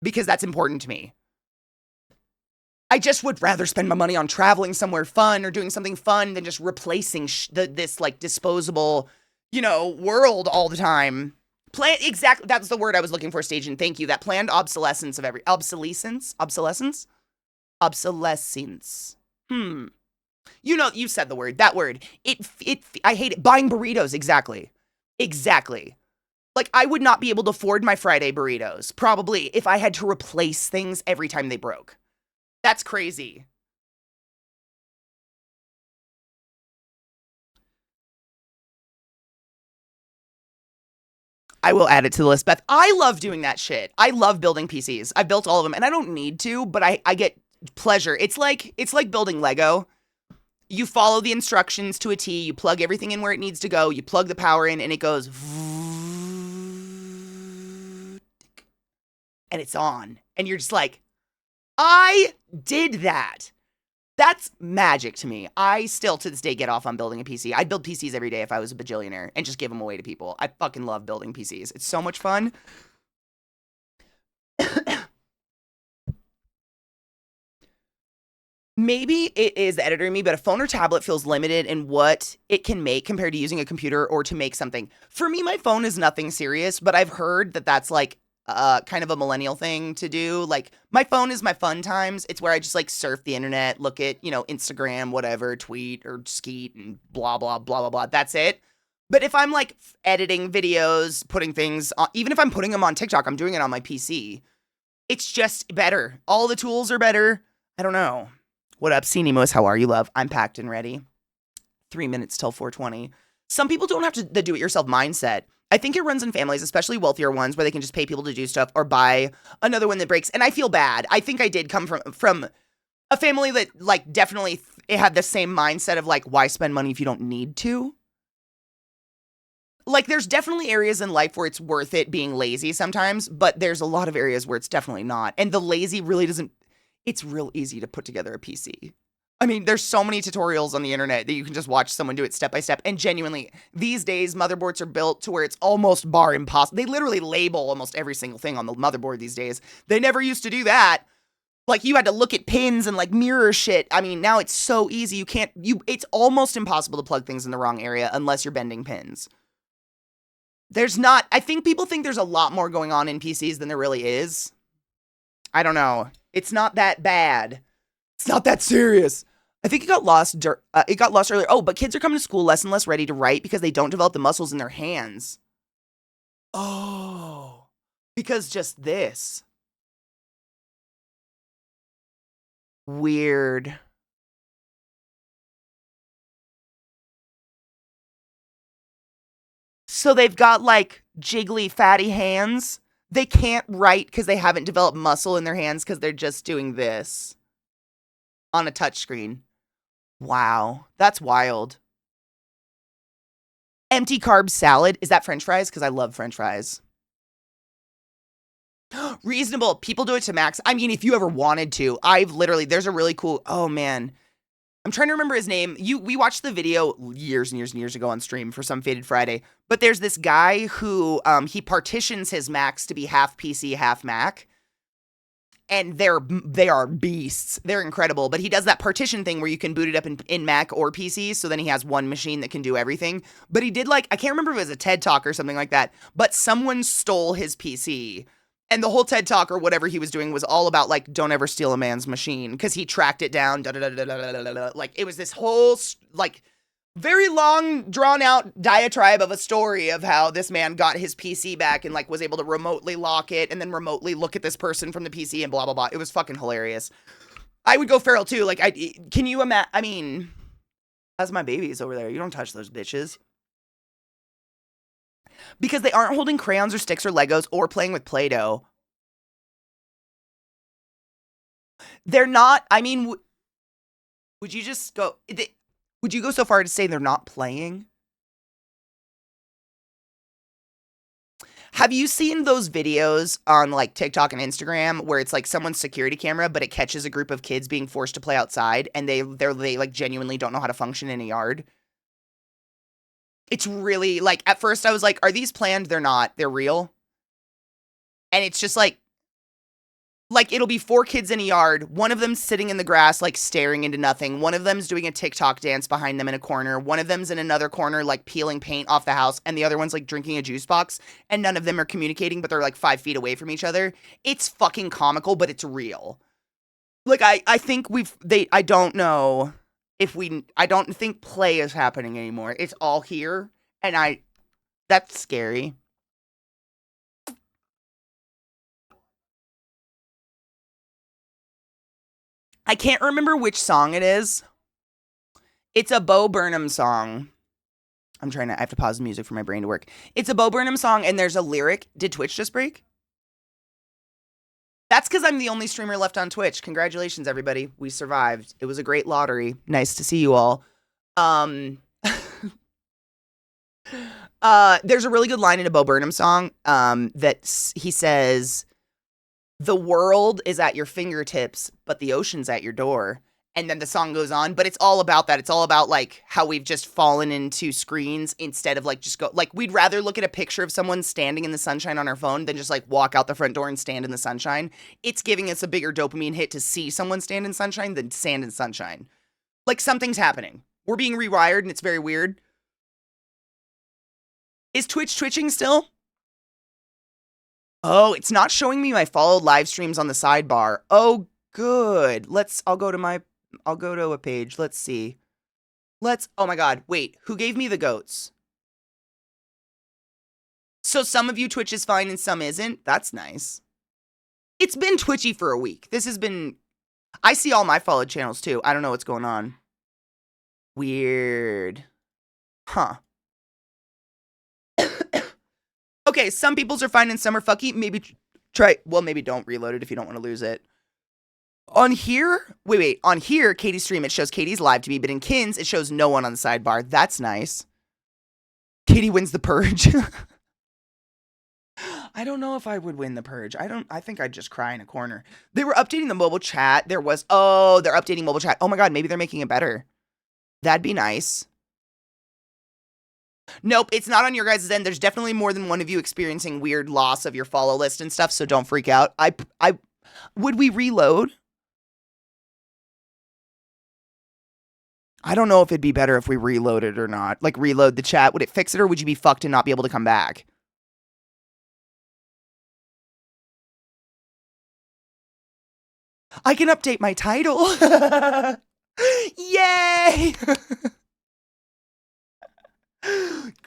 A: because that's important to me. I just would rather spend my money on traveling somewhere fun or doing something fun than just replacing this like disposable, world all the time. Exactly. That's the word I was looking for, Stajan. Thank you. That planned obsolescence of obsolescence. You said the word. That word. I hate it. Buying burritos. Exactly. Like, I would not be able to afford my Friday burritos, probably, if I had to replace things every time they broke. That's crazy. I will add it to the list, Beth. I love doing that shit. I love building PCs. I've built all of them, and I don't need to, but I get pleasure. It's like building Lego. You follow the instructions to a T. You plug everything in where it needs to go. You plug the power in, and it goes, and it's on. And you're just like, I did that. That's magic to me. I still, to this day, get off on building a PC. I'd build PCs every day if I was a bajillionaire and just give them away to people. I fucking love building PCs. It's so much fun. Maybe it is the editor in me, but a phone or tablet feels limited in what it can make compared to using a computer or to make something. For me, my phone is nothing serious, but I've heard that that's like kind of a millennial thing to do. Like, my phone is my fun times. It's where I just like surf the internet, look at, Instagram, whatever, tweet or skeet and blah, blah, blah, blah, blah. That's it. But if I'm like editing videos, putting things on, even if I'm putting them on TikTok, I'm doing it on my PC. It's just better. All the tools are better. I don't know. What up, Cinemos? How are you, love? I'm packed and ready. 3 minutes till 4:20. Some people don't have the do-it-yourself mindset. I think it runs in families, especially wealthier ones, where they can just pay people to do stuff or buy another one that breaks. And I feel bad. I think I did come from a family that, like, definitely it had the same mindset of, like, why spend money if you don't need to? Like, there's definitely areas in life where it's worth it being lazy sometimes, but there's a lot of areas where it's definitely not. And the lazy really doesn't... It's real easy to put together a PC. I mean, there's so many tutorials on the internet that you can just watch someone do it step by step. And genuinely, these days, motherboards are built to where it's almost bar impossible. They literally label almost every single thing on the motherboard these days. They never used to do that. Like, you had to look at pins and, like, mirror shit. I mean, now it's so easy. It's almost impossible to plug things in the wrong area unless you're bending pins. I think people think there's a lot more going on in PCs than there really is. I don't know. It's not that bad. It's not that serious. I think it got lost earlier. Oh, but kids are coming to school less and less ready to write because they don't develop the muscles in their hands. Oh, because just this. Weird. So they've got, like, jiggly, fatty hands. They can't write because they haven't developed muscle in their hands because they're just doing this on a touchscreen. Wow, that's wild. Empty carb salad. Is that French fries? Because I love French fries. Reasonable. People do it to max. I mean, if you ever wanted to, there's a really cool, oh man. I'm trying to remember his name. We watched the video years and years and years ago on stream for some Faded Friday. But there's this guy who, he partitions his Macs to be half PC, half Mac. And they are beasts. They're incredible. But he does that partition thing where you can boot it up in Mac or PC. So then he has one machine that can do everything. But he did, like, I can't remember if it was a TED Talk or something like that. But someone stole his PC. And the whole TED Talk or whatever he was doing was all about, like, don't ever steal a man's machine. Because he tracked it down. Like, it was this whole, like, very long, drawn-out diatribe of a story of how this man got his PC back and, like, was able to remotely lock it and then remotely look at this person from the PC and blah, blah, blah. It was fucking hilarious. I would go feral, too. Like, can you imagine? I mean, that's my babies over there. You don't touch those bitches. Because they aren't holding crayons or sticks or Legos or playing with Play-Doh. They're not, I mean, Would you just go? Would you go so far to say they're not playing? Have you seen those videos on like TikTok and Instagram where it's like someone's security camera, but it catches a group of kids being forced to play outside, and they like genuinely don't know how to function in a yard? It's really like at first I was like, are these planned? They're not. They're real. And it's just like it'll be 4 kids in a yard, one of them sitting in the grass like staring into nothing, one of them's doing a TikTok dance behind them in a corner, one of them's in another corner like peeling paint off the house, and the other one's like drinking a juice box, and none of them are communicating, but they're like 5 feet away from each other. It's fucking comical, but it's real. Like I think I don't know if I don't think play is happening anymore. It's all here, and that's scary. I can't remember which song it is. It's a Bo Burnham song. I have to pause the music for my brain to work. It's a Bo Burnham song, and there's a lyric. Did Twitch just break? That's because I'm the only streamer left on Twitch. Congratulations, everybody. We survived. It was a great lottery. Nice to see you all. There's a really good line in a Bo Burnham song that he says, the world is at your fingertips, but the ocean's at your door. And then the song goes on, but it's all about that. It's all about like how we've just fallen into screens instead of like just go, like we'd rather look at a picture of someone standing in the sunshine on our phone than just like walk out the front door and stand in the sunshine. It's giving us a bigger dopamine hit to see someone stand in sunshine than stand in sunshine. Like something's happening. We're being rewired and it's very weird. Is Twitch twitching still? Oh, it's not showing me my followed live streams on the sidebar. Oh, good. I'll go to a page. Let's see. Oh my God. Wait, who gave me the goats? So some of you Twitch is fine and some isn't. That's nice. It's been twitchy for a week. I see all my followed channels too. I don't know what's going on. Weird. Huh. Okay, some people's are fine and some are fucky. Maybe maybe don't reload it if you don't want to lose it. On here, on here, Katie's stream, it shows Katie's live to me, but in Kin's, it shows no one on the sidebar. That's nice. Katie wins the purge. I don't know if I would win the purge. I think I'd just cry in a corner. They were updating the mobile chat. They're updating mobile chat. Oh my God, maybe they're making it better. That'd be nice. Nope, it's not on your guys' end. There's definitely more than one of you experiencing weird loss of your follow list and stuff, so don't freak out. Would we reload? I don't know if it'd be better if we reloaded or not. Like, reload the chat. Would it fix it, or would you be fucked and not be able to come back? I can update my title. Yay!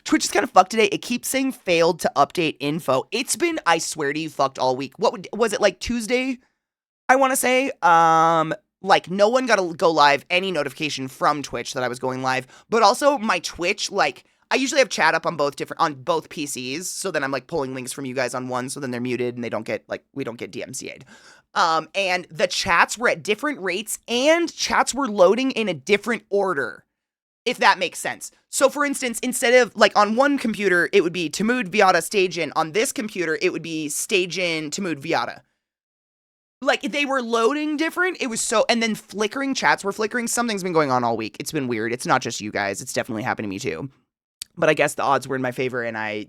A: Twitch is kind of fucked today. It keeps saying failed to update info. It's been, I swear to you, fucked all week. Was it like Tuesday? I want to say, like no one got to go live, any notification from Twitch that I was going live, but also my Twitch, like I usually have chat up on both PCs. So then I'm like pulling links from you guys on one. So then they're muted and we don't get DMCA'd. And the chats were at different rates and chats were loading in a different order, if that makes sense. So for instance, instead of like on one computer, it would be Tamood Viata stage in. On this computer, it would be stage in Tamood Viata. Like they were loading different. It was so, and then chats were flickering. Something's been going on all week. It's been weird. It's not just you guys. It's definitely happened to me too. But I guess the odds were in my favor and I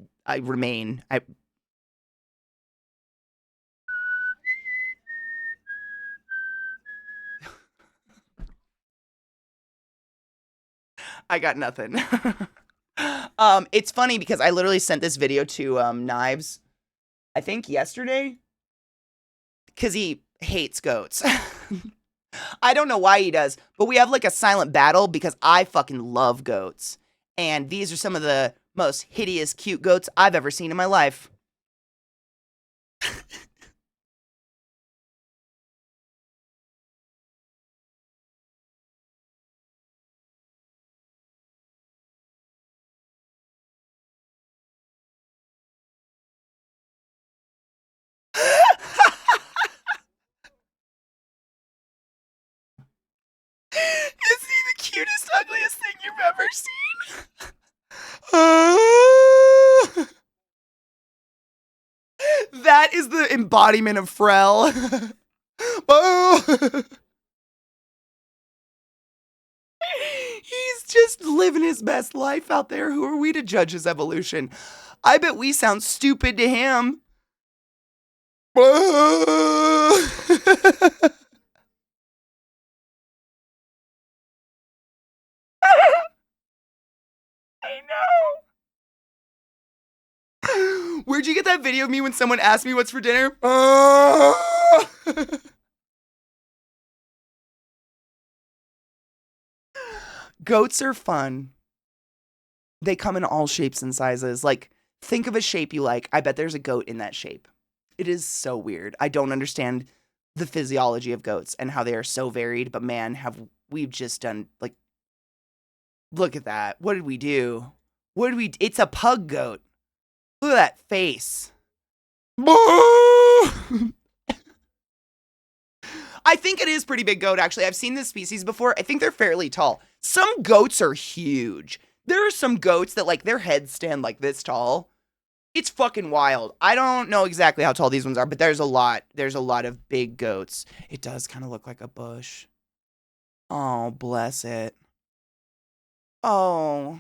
A: got nothing. It's funny because I literally sent this video to Knives, I think yesterday, because he hates goats. I don't know why he does, but we have like a silent battle because I fucking love goats. And these are some of the most hideous, cute goats I've ever seen in my life. His embodiment of Frel. Oh. He's just living his best life out there. Who are we to judge his evolution? I bet we sound stupid to him. I know. Where'd you get that video of me when someone asked me what's for dinner? Goats are fun. They come in all shapes and sizes. Like, think of a shape you like. I bet there's a goat in that shape. It is so weird. I don't understand the physiology of goats and how they are so varied, but man, we've just done, like, look at that. What did we do? It's a pug goat. Look at that face. I think it is pretty big goat, actually. I've seen this species before. I think they're fairly tall. Some goats are huge. There are some goats that, like, their heads stand like this tall. It's fucking wild. I don't know exactly how tall these ones are, but there's a lot. There's a lot of big goats. It does kind of look like a bush. Oh, bless it. Oh.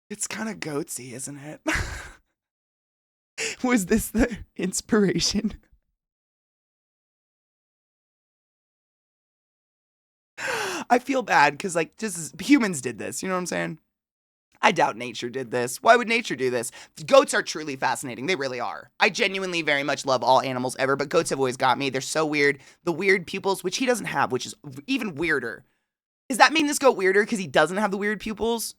A: It's kind of goatsy, isn't it? Was this the inspiration? I feel bad because, like, just humans did this. You know what I'm saying? I doubt nature did this. Why would nature do this? Goats are truly fascinating. They really are. I genuinely very much love all animals ever, but goats have always got me. They're so weird. The weird pupils, which he doesn't have, which is even weirder. Does that mean this goat weirder because he doesn't have the weird pupils?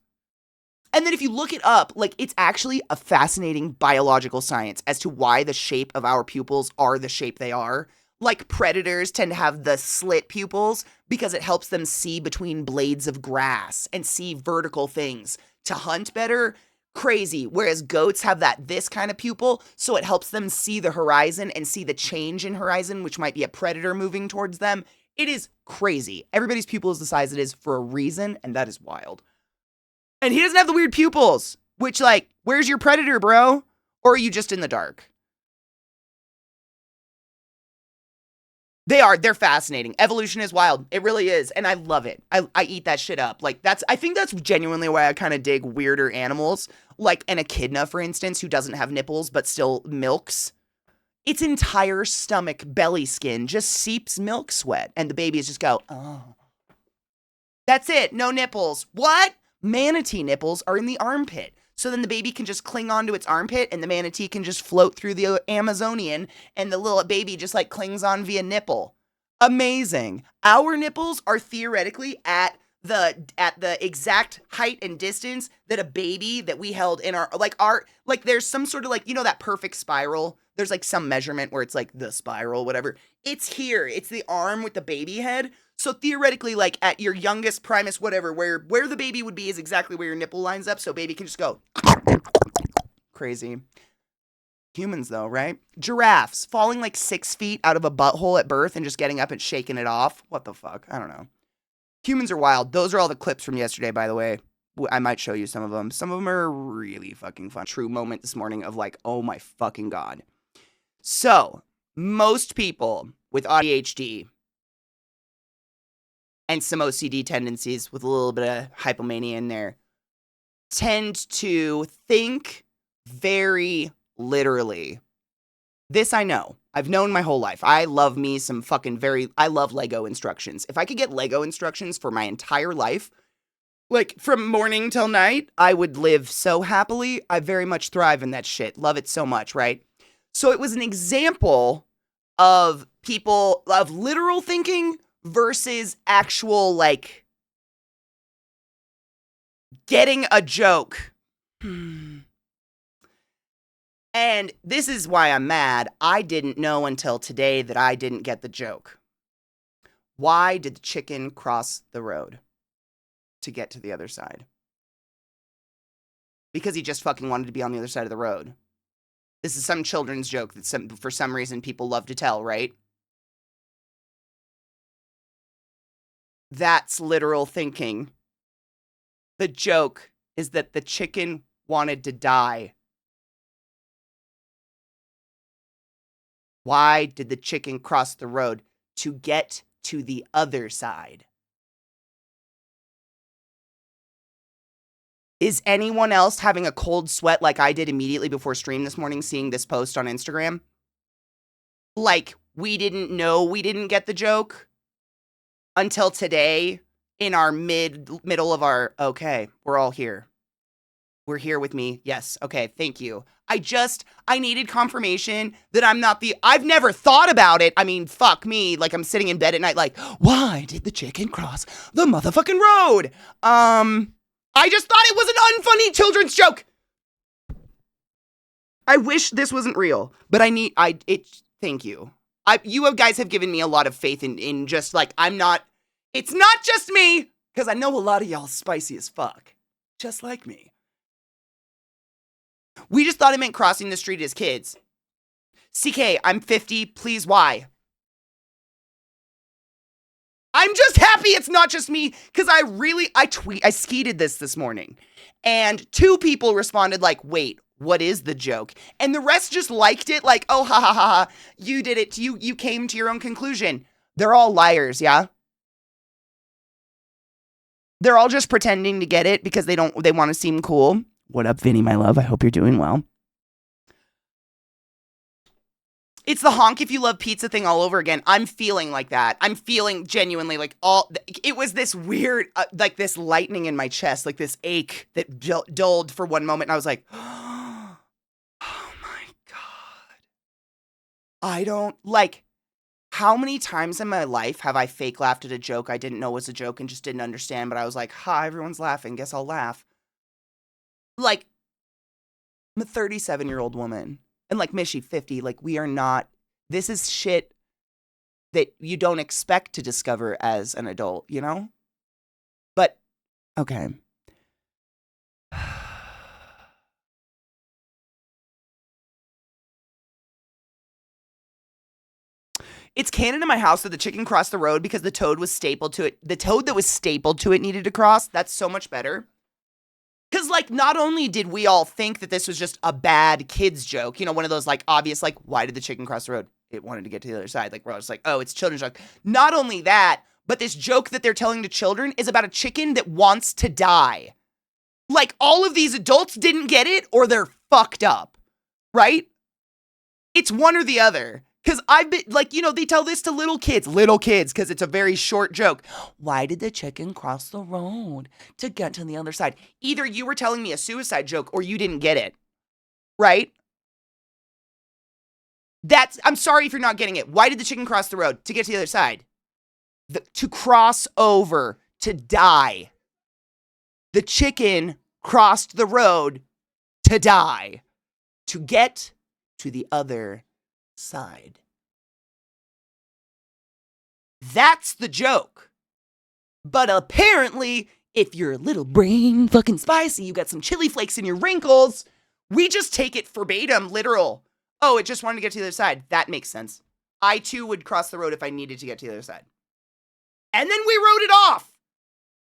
A: And then if you look it up, like, it's actually a fascinating biological science as to why the shape of our pupils are the shape they are. Like, predators tend to have the slit pupils because it helps them see between blades of grass and see vertical things to hunt better. Crazy. Whereas goats have this kind of pupil, so it helps them see the horizon and see the change in horizon, which might be a predator moving towards them. It is crazy. Everybody's pupil is the size it is for a reason, and that is wild. And he doesn't have the weird pupils, which, like, where's your predator, bro? Or are you just in the dark? They're fascinating. Evolution is wild. It really is. And I love it. I eat that shit up. Like, I think that's genuinely why I kind of dig weirder animals. Like an echidna, for instance, who doesn't have nipples but still milks. Its entire stomach belly skin just seeps milk sweat. And the babies just go, oh. That's it. No nipples. What? Manatee nipples are in the armpit. So then the baby can just cling onto its armpit and the manatee can just float through the Amazonian and the little baby just like clings on via nipple. Amazing. Our nipples are theoretically at the exact height and distance that a baby that we held in our there's some sort of, like, you know, that perfect spiral. There's like some measurement where it's like the spiral, whatever. It's here. It's the arm with the baby head. So theoretically, like, at your youngest primus, whatever, where the baby would be is exactly where your nipple lines up, so baby can just go crazy. Humans, though, right? Giraffes falling like 6 feet out of a butthole at birth and just getting up and shaking it off. What the fuck? I don't know. Humans are wild. Those are all the clips from yesterday, by the way. I might show you some of them. Some of them are really fucking fun. True moment this morning of, like, oh my fucking God. So, most people with ADHD and some OCD tendencies with a little bit of hypomania in there tend to think very literally. This I know. I've known my whole life. I love me some I love Lego instructions. If I could get Lego instructions for my entire life, like from morning till night, I would live so happily. I very much thrive in that shit. Love it so much, right? So it was an example of literal thinking versus actual, like, getting a joke. And this is why I'm mad. I didn't know until today that I didn't get the joke. Why did the chicken cross the road to get to the other side? Because he just fucking wanted to be on the other side of the road. This is some children's joke that for some reason people love to tell, right? That's literal thinking. The joke is that the chicken wanted to die. Why did the chicken cross the road? To get to the other side. Is anyone else having a cold sweat like I did immediately before stream this morning, seeing this post on Instagram? Like, we didn't know we didn't get the joke until today in our middle of our, okay, we're all here. We're here with me. Yes. Okay. Thank you. I needed confirmation that I've never thought about it. I mean, fuck me. Like, I'm sitting in bed at night like, why did the chicken cross the motherfucking road? I just thought it was an unfunny children's joke. I wish this wasn't real, but thank you. You guys have given me a lot of faith in just like, it's not just me, because I know a lot of y'all spicy as fuck. Just like me. We just thought it meant crossing the street as kids. CK, I'm 50, please why? I'm just happy it's not just me, because I skeeted this morning, and 2 people responded like, wait, what is the joke? And the rest just liked it like, oh, ha, ha, ha, ha, you did it, you came to your own conclusion. They're all liars, yeah? They're all just pretending to get it because they want to seem cool. What up, Vinny, my love? I hope you're doing well. It's the honk if you love pizza thing all over again. I'm feeling like that. I'm feeling genuinely like it was this weird, like this lightning in my chest, like this ache that dulled for one moment. And I was like, oh my God. I don't, like, how many times in my life have I fake laughed at a joke I didn't know was a joke and just didn't understand, but I was like, ha, everyone's laughing. Guess I'll laugh. Like, I'm a 37-year-old woman. And like Mishy, 50, like this is shit that you don't expect to discover as an adult, you know? But, okay. It's canon in my house that the chicken crossed the road because the toad was stapled to it. The toad that was stapled to it needed to cross. That's so much better. Because, like, not only did we all think that this was just a bad kid's joke, you know, one of those, like, obvious, like, why did the chicken cross the road? It wanted to get to the other side. Like, we're all just like, oh, it's children's joke. Not only that, but this joke that they're telling to children is about a chicken that wants to die. Like, all of these adults didn't get it or they're fucked up, right? It's one or the other. Because I've been, like, you know, they tell this to little kids, because it's a very short joke. Why did the chicken cross the road to get to the other side? Either you were telling me a suicide joke or you didn't get it, right? I'm sorry if you're not getting it. Why did the chicken cross the road? To get to the other side. To cross over, to die. The chicken crossed the road to die. To get to the other side. That's the joke. But apparently, if you're a little brain fucking spicy, you got some chili flakes in your wrinkles, we just take it verbatim, literal. Oh, it just wanted to get to the other side. That makes sense. I too would cross the road if I needed to get to the other side. And then we wrote it off.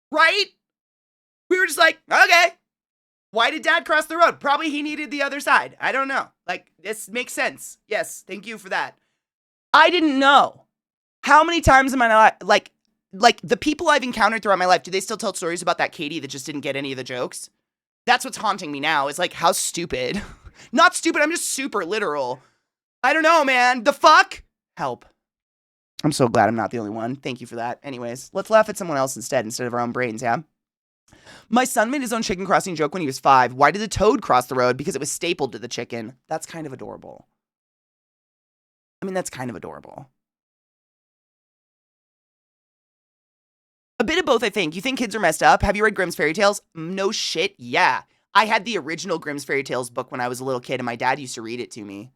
A: Right? We were just like, okay. Why did Dad cross the road? Probably he needed the other side. I don't know. Like, this makes sense. Yes, thank you for that. I didn't know. How many times in my life, like the people I've encountered throughout my life, do they still tell stories about that Katie that just didn't get any of the jokes? That's what's haunting me now, is like, how stupid. Not stupid, I'm just super literal. I don't know, man. The fuck? Help. I'm so glad I'm not the only one. Thank you for that. Anyways, let's laugh at someone else instead of our own brains, yeah? My son made his own chicken crossing joke when he was 5. Why did the toad cross the road? Because it was stapled to the chicken. That's kind of adorable. I mean, that's kind of adorable. A bit of both, I think. You think kids are messed up? Have you read Grimm's Fairy Tales? No shit, yeah. I had the original Grimm's Fairy Tales book when I was a little kid, and my dad used to read it to me.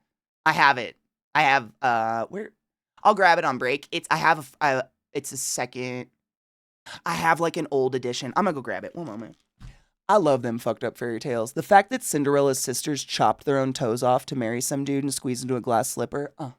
A: I have it. I have, where? I'll grab it on break. It's a second. I have, like, an old edition. I'm gonna go grab it. One moment. I love them fucked up fairy tales. The fact that Cinderella's sisters chopped their own toes off to marry some dude and squeeze into a glass slipper. Oh.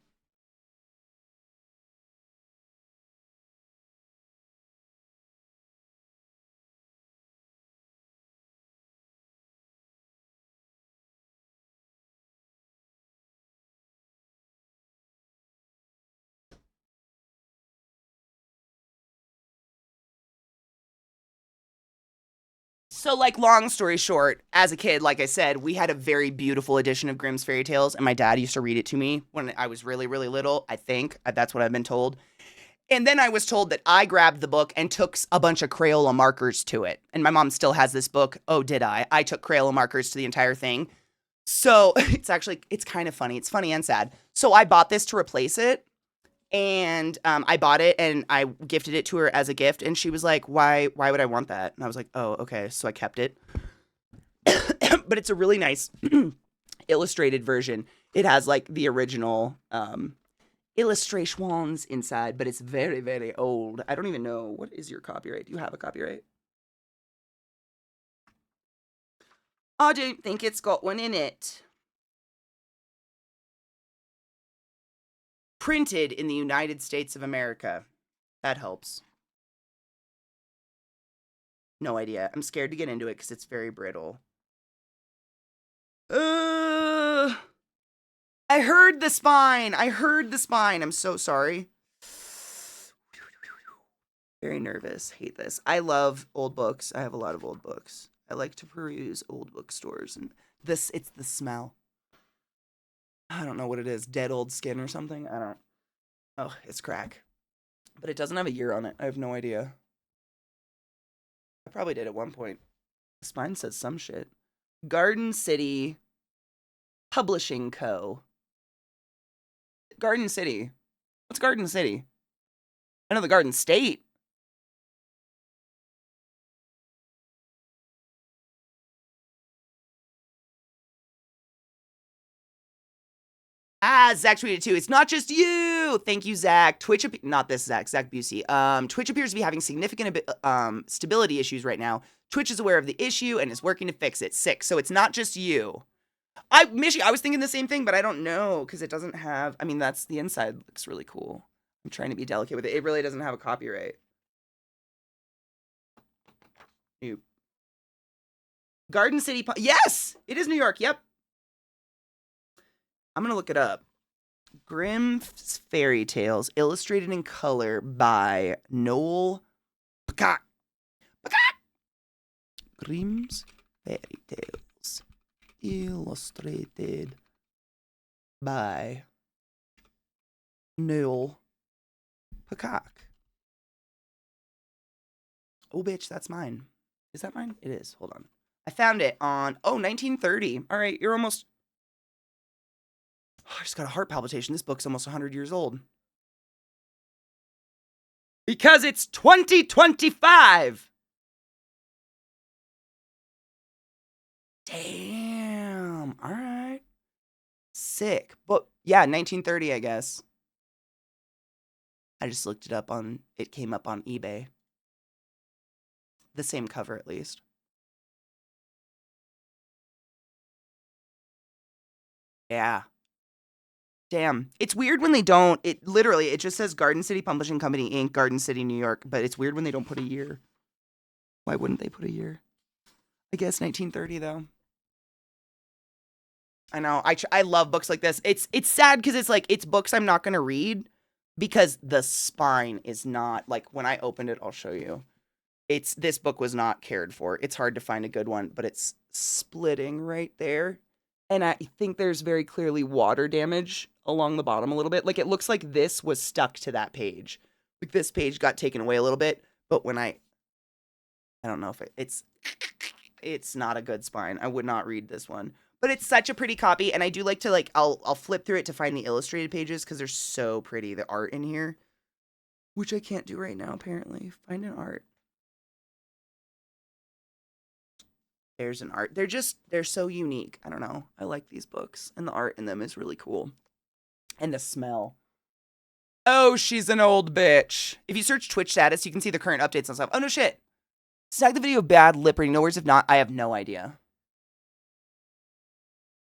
A: So, like, long story short, as a kid, like I said, we had a very beautiful edition of Grimm's Fairy Tales, and my dad used to read it to me when I was really, really little, I think. That's what I've been told. And then I was told that I grabbed the book and took a bunch of Crayola markers to it. And my mom still has this book. Oh, did I? I took Crayola markers to the entire thing. So, it's kind of funny. It's funny and sad. So, I bought this to replace it. And I bought it and I gifted it to her as a gift. And she was like, why would I want that? And I was like, oh, okay. So I kept it. But it's a really nice illustrated version. It has like the original illustrations inside, but it's very, very old. I don't even know. What is your copyright? Do you have a copyright? I don't think it's got one in it. Printed in the United States of America. That helps. No idea. I'm scared to get into it because it's very brittle. I heard the spine. I'm so sorry. Very nervous. Hate this. I love old books. I have a lot of old books. I like to peruse old bookstores. And it's the smell. I don't know what it is. Dead old skin or something? I don't. Oh, it's crack. But it doesn't have a year on it. I have no idea. I probably did at one point. The spine says some shit. Garden City Publishing Co. Garden City. What's Garden City? I know the Garden State. Zach tweeted too. It's not just you. Thank you, Zach. Not this Zach Busey. Twitch appears to be having significant stability issues right now. Twitch is aware of the issue and is working to fix it. Sick. So it's not just you. Mishi, I was thinking the same thing, but I don't know because it doesn't have. I mean, that's the inside looks really cool. I'm trying to be delicate with it. It really doesn't have a copyright. Nope. Garden City. Yes, it is New York. Yep. I'm gonna look it up. Grimm's Fairy Tales, illustrated in color by Noel Peacock. Grimm's Fairy Tales, illustrated by Noel Peacock. Oh, bitch, that's mine. Is that mine? It is. Hold on. I found it on, 1930. All right, you're almost... Oh, I just got a heart palpitation. This book's almost 100 years old. Because it's 2025! Damn. All right. Sick. But, yeah, 1930, I guess. I just looked it up on... It came up on eBay. The same cover, at least. Yeah. Damn. It's weird when they don't. It just says Garden City Publishing Company, Inc., Garden City, New York. But it's weird when they don't put a year. Why wouldn't they put a year? I guess 1930, though. I know. I love books like this. It's sad because it's books I'm not going to read because the spine is not, like, when I opened it, I'll show you. This book was not cared for. It's hard to find a good one, but it's splitting right there. And I think there's very clearly water damage along the bottom a little bit. Like, it looks like this was stuck to that page. Like, this page got taken away a little bit, but when I don't know if it's not a good spine. I would not read this one. But it's such a pretty copy, and I do like to, I'll flip through it to find the illustrated pages because they're so pretty, the art in here. Which I can't do right now, apparently. Find an art. There's an art. They're so unique. I don't know. I like these books. And the art in them is really cool. And the smell. Oh, she's an old bitch. If you search Twitch status, you can see the current updates and stuff. Oh, no shit. Snag the video of bad lip reading. No worries if not. I have no idea.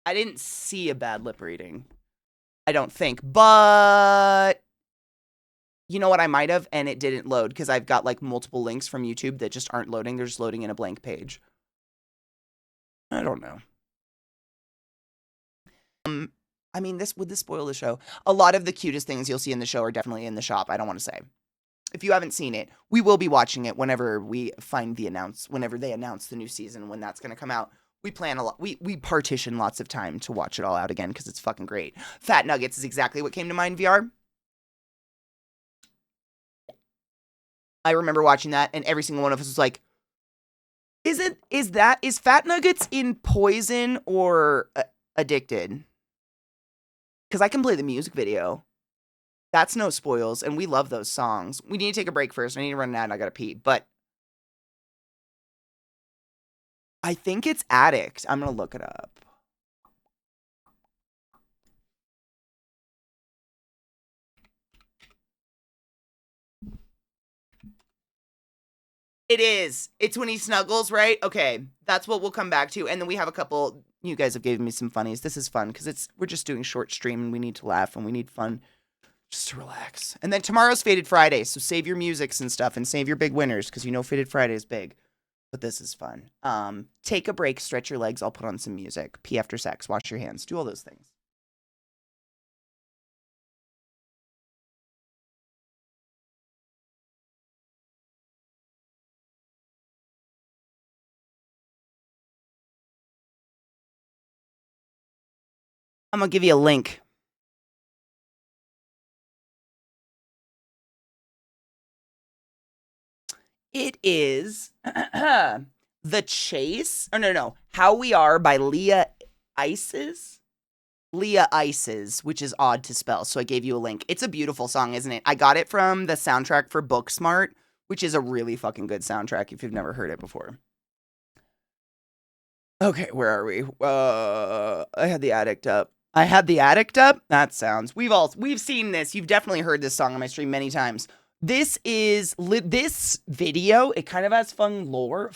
A: I didn't see a bad lip reading. I don't think. But... You know what? I might have, and it didn't load because I've got, multiple links from YouTube that just aren't loading. They're just loading in a blank page. I don't know. I mean, would this spoil the show? A lot of the cutest things you'll see in the show are definitely in the shop. I don't want to say. If you haven't seen it, we will be watching it whenever whenever they announce the new season, when that's going to come out. We plan a lot. We partition lots of time to watch it all out again because it's fucking great. Fat Nuggets is exactly what came to mind, VR. I remember watching that, and every single one of us was like, is Fat Nuggets in Poison or Addicted? Because I can play the music video. That's no spoils, and we love those songs. We need to take a break first. I need to run an ad, and I gotta pee. But I think it's Addict. I'm gonna look it up. It is. It's when he snuggles, right? Okay, that's what we'll come back to. And then we have a couple. You guys have given me some funnies. This is fun because we're just doing short stream, and we need to laugh, and we need fun. Just to relax. And then tomorrow's Faded Friday, so save your musics and stuff, and save your big winners, because you know Faded Friday is big. But this is fun. Take a break, stretch your legs, I'll put on some music. Pee after sex, wash your hands, do all those things. I'm gonna give you a link. It is The Chase. Oh, no. How We Are by Leah Ices. Leah Ices, which is odd to spell. So I gave you a link. It's a beautiful song, isn't it? I got it from the soundtrack for Booksmart, which is a really fucking good soundtrack if you've never heard it before. Okay, where are we? I had the addict up. That sounds. We've seen this. You've definitely heard this song on my stream many times. This is this video. It kind of has fun lore.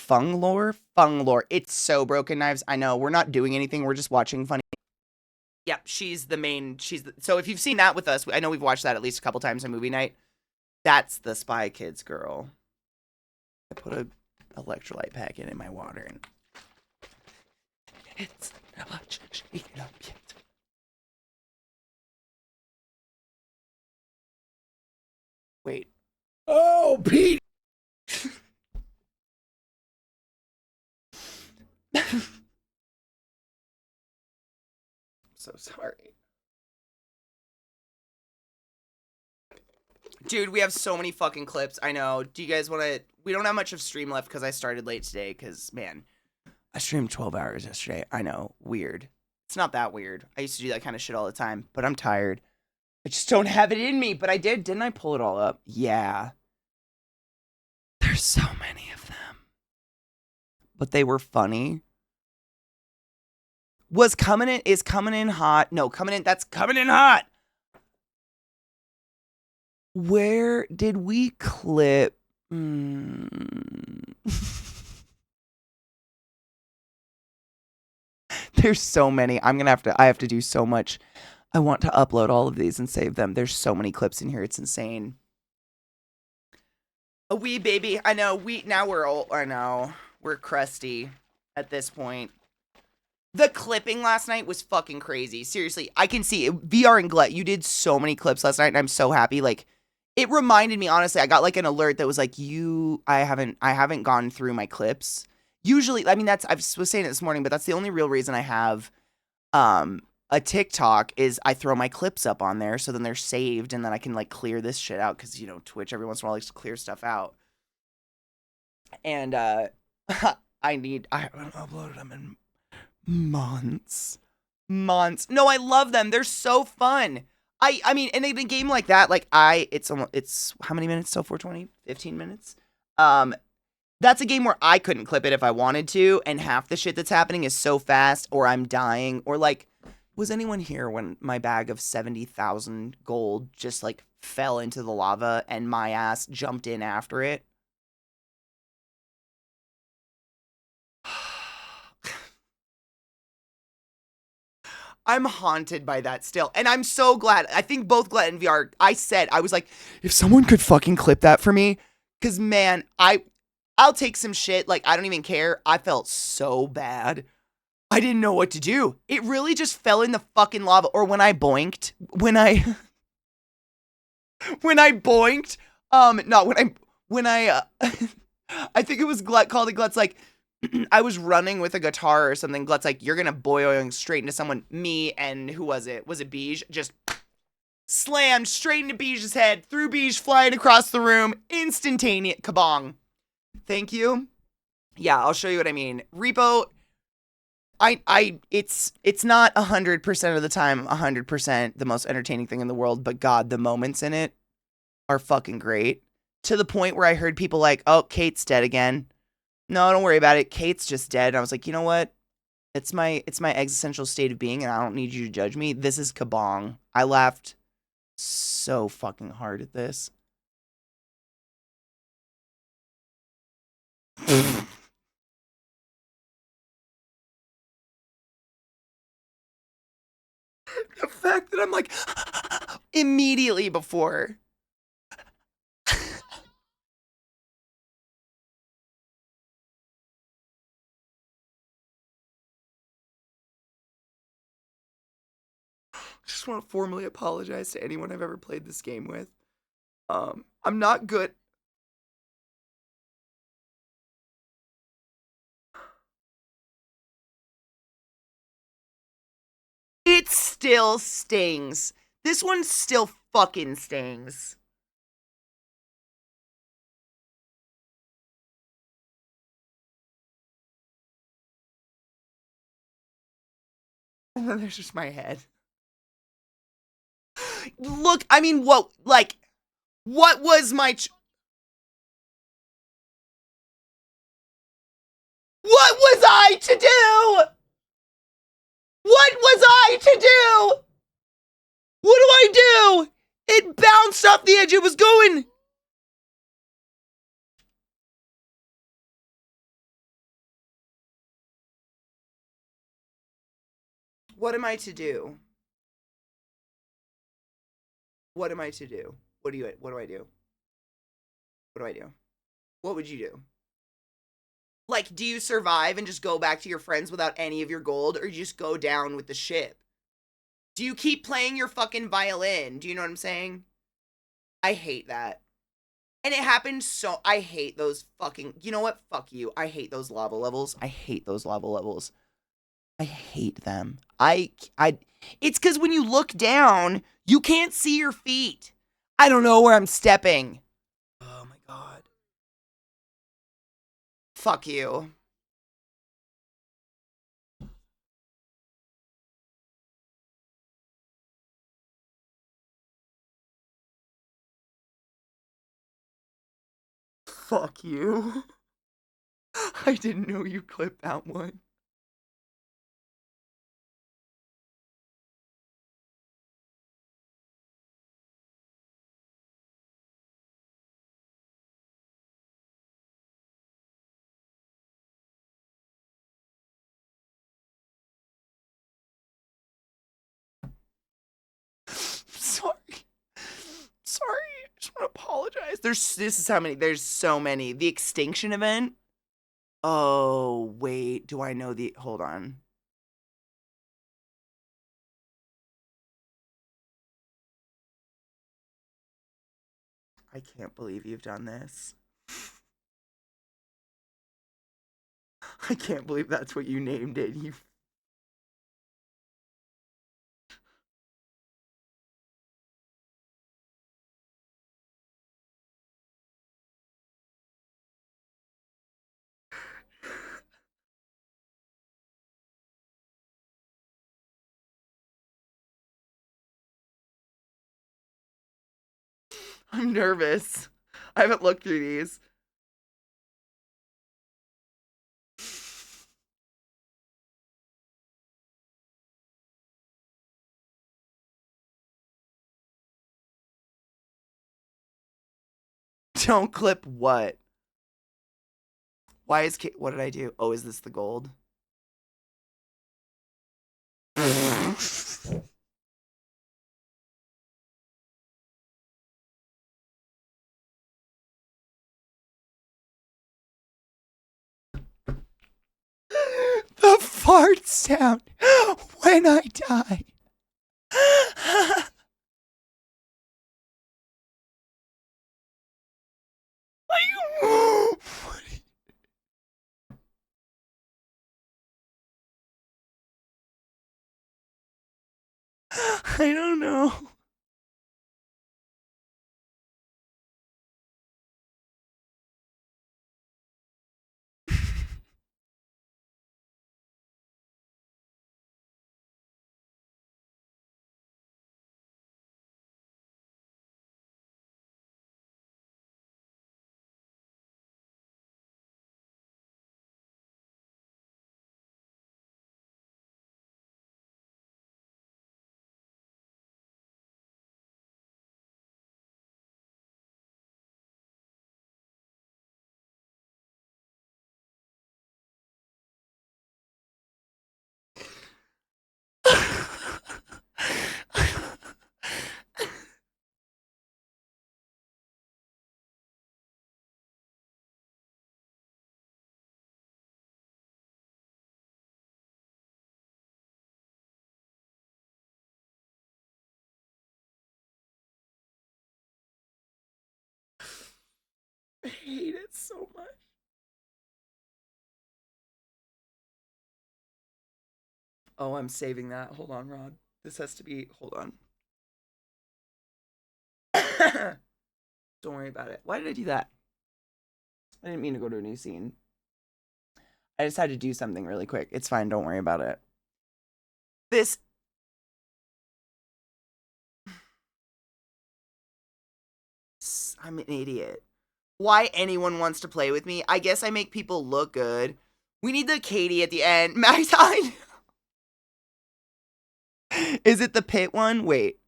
A: It's so Broken Knives. I know we're not doing anything. We're just watching funny. Yep, she's the main. So if you've seen that with us, I know we've watched that at least a couple times on movie night. That's the Spy Kids girl. I put a electrolyte packet in my water and it's not shaken up yet. Wait.
D: Oh, Pete!
A: I'm so sorry. Dude, we have so many fucking clips. I know. Do you guys want to... We don't have much of stream left because I started late today because, man, I streamed 12 hours yesterday. I know. Weird. It's not that weird. I used to do that kind of shit all the time, but I'm tired. I just don't have it in me, but I did. Didn't I pull it all up? Yeah. There's so many of them. But they were funny. Is coming in hot. No, that's coming in hot. Where did we clip? There's so many. I have to do so much. I want to upload all of these and save them. There's so many clips in here. It's insane. A wee baby. I know. We're old. I know. We're crusty at this point. The clipping last night was fucking crazy. Seriously, I can see it. VR and Glut, you did so many clips last night, and I'm so happy. Like, it reminded me, honestly, I got like an alert that was like, I haven't gone through my clips. Usually, I mean, I was saying it this morning, but that's the only real reason I have a TikTok is I throw my clips up on there, so then they're saved, and then I can like clear this shit out because, you know, Twitch every once in a while likes to clear stuff out. And I haven't uploaded them in months. No, I love them. They're so fun. I mean, in a game like that, like it's how many minutes till 420? 15 minutes? That's a game where I couldn't clip it if I wanted to, and half the shit that's happening is so fast, or I'm dying, or like, was anyone here when my bag of 70,000 gold just like fell into the lava and my ass jumped in after it? I'm haunted by that still. And I'm so glad. I think both Glenn and VR, I was like, if someone could fucking clip that for me, because man, I'll take some shit. Like, I don't even care. I felt so bad. I didn't know what to do. It really just fell in the fucking lava. Or when I boinked, when I boinked, No, I think it was Glut called it. Glut's like, I was running with a guitar or something. Glut's like, you're gonna boing straight into someone. Me and who was it? Was it Beige? Just slammed straight into Beige's head, threw Beige flying across the room, instantaneous kabong. Thank you. Yeah, I'll show you what I mean. Repo, it's not 100% of the time 100% the most entertaining thing in the world, but God, the moments in it are fucking great. To the point where I heard people like, oh, Kate's dead again. No, don't worry about it. Kate's just dead. And I was like, you know what? It's my existential state of being, and I don't need you to judge me. This is kabong. I laughed so fucking hard at this. The fact that I'm like immediately before. Just want to formally apologize to anyone I've ever played this game with. I'm not good. It still stings. This one still fucking stings. And then there's just my head. Look, I mean, what was my... What was I to do? What was I to do? What do I do? It bounced off the edge. It was going. What am I to do? What am I to do? What do I do? What do I do? What would you do? Like, do you survive and just go back to your friends without any of your gold, or you just go down with the ship? Do you keep playing your fucking violin? Do you know what I'm saying? I hate that. And it happened so... I hate those fucking... You know what? Fuck you. I hate those lava levels. I hate those lava levels. I hate them. It's because when you look down, you can't see your feet. I don't know where I'm stepping. Oh my god. Fuck you. Fuck you. I didn't know you clipped that one. Sorry. Sorry. I just want to apologize. There's so many. The extinction event. Oh, wait. Do I know the... Hold on. I can't believe you've done this. I can't believe that's what you named it. You... I'm nervous. I haven't looked through these. Don't clip what? Why is what did I do? Oh, is this the gold? The fart sound when I die. I don't know. I hate it so much. Oh, I'm saving that. Hold on, Rod. This has to be. Hold on. Don't worry about it. Why did I do that? I didn't mean to go to a new scene. I just had to do something really quick. It's fine. Don't worry about it. This. I'm an idiot. Why anyone wants to play with me? I guess I make people look good. We need the Katie at the end. Max, is it the pit one? Wait.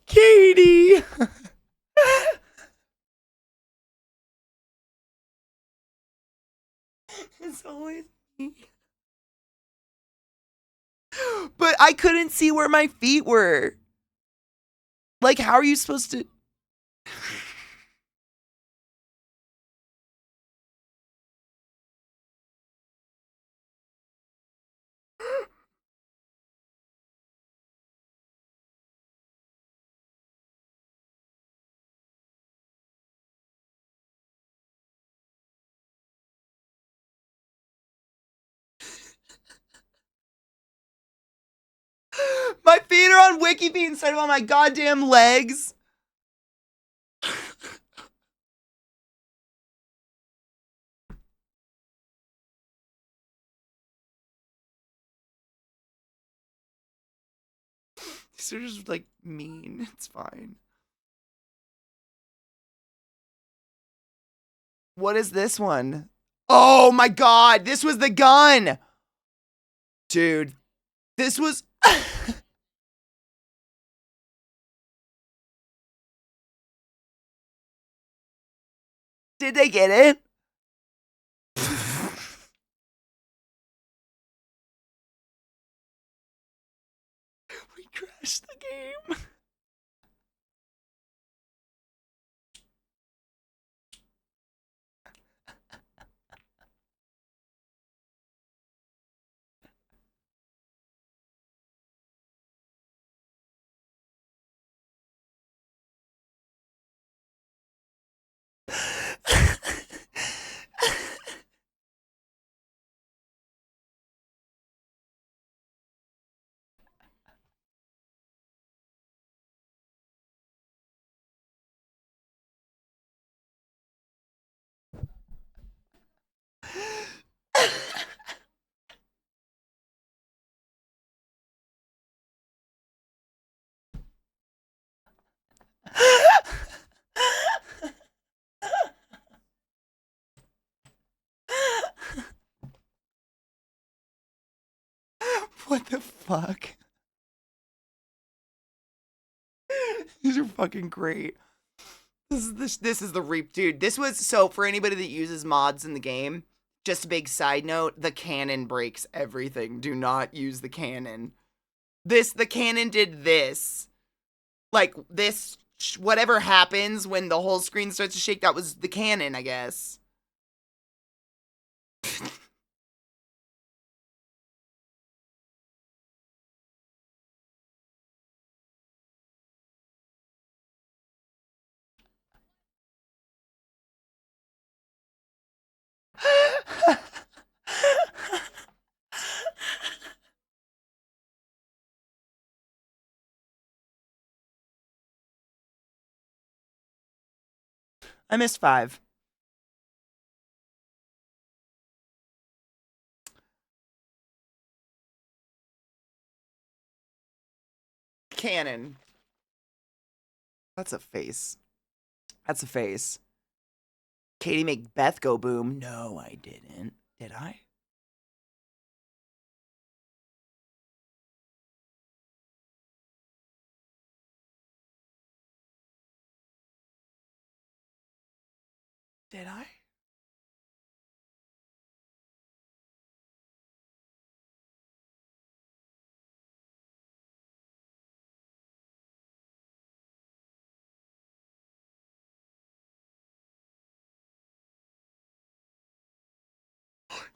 A: Katie! It's always me. But I couldn't see where my feet were. Like, how are you supposed to... My feet are on Wiki feet instead of on my goddamn legs. These are just like mean. It's fine. What is this one? Oh my god, this was the gun. Dude, this was... Did they get it? We crashed the game. What the fuck? These are fucking great. This is the reap, dude. This was so for anybody that uses mods in the game. Just a big side note: the cannon breaks everything. Do not use the cannon. The cannon did this, like this. Whatever happens when the whole screen starts to shake, that was the cannon, I guess. I missed 5. Cannon. That's a face. That's a face. Katie make Beth go boom. No, I didn't. Did I? Did I?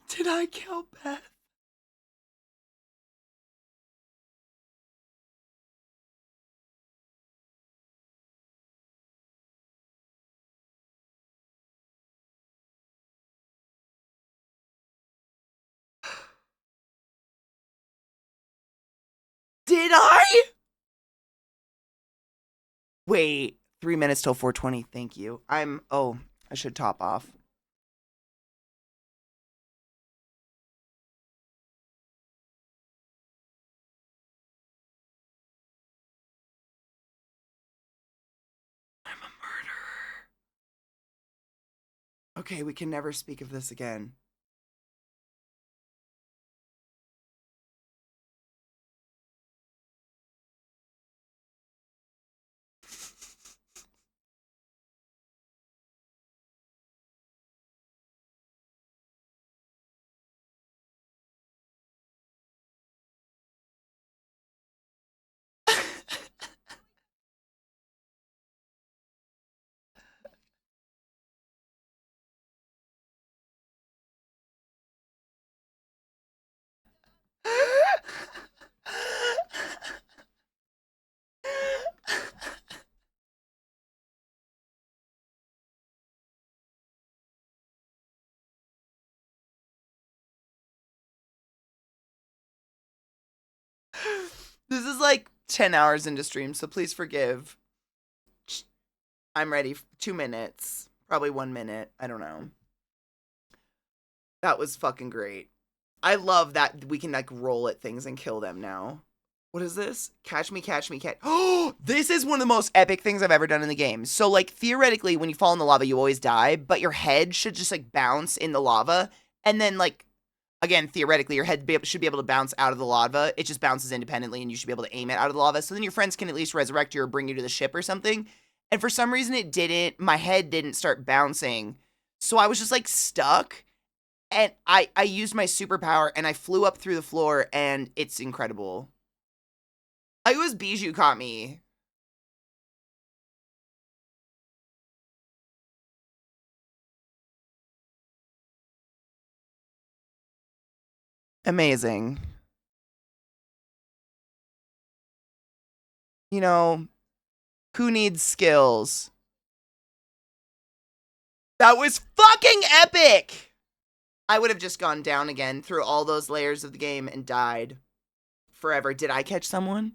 A: Did I kill Beth? Did I? Wait, 3 minutes till 4:20. Thank you. Oh, I should top off. I'm a murderer. Okay, we can never speak of this again. This is like 10 hours into stream, so please forgive. I'm ready. 2 minutes. Probably 1 minute. I don't know. That was fucking great. I love that we can like roll at things and kill them now. What is this? Catch me, catch me, catch. Oh, this is one of the most epic things I've ever done in the game. So, like, theoretically, when you fall in the lava, you always die, but your head should just, like, bounce in the lava. And then, like, again, theoretically, your head should be able to bounce out of the lava. It just bounces independently, and you should be able to aim it out of the lava. So then your friends can at least resurrect you or bring you to the ship or something. And for some reason, it didn't. My head didn't start bouncing. So I was just, like, stuck. And I used my superpower, and I flew up through the floor, and it's incredible. It was Bijou caught me. Amazing. You know, who needs skills? That was fucking epic! I would have just gone down again through all those layers of the game and died forever. Did I catch someone?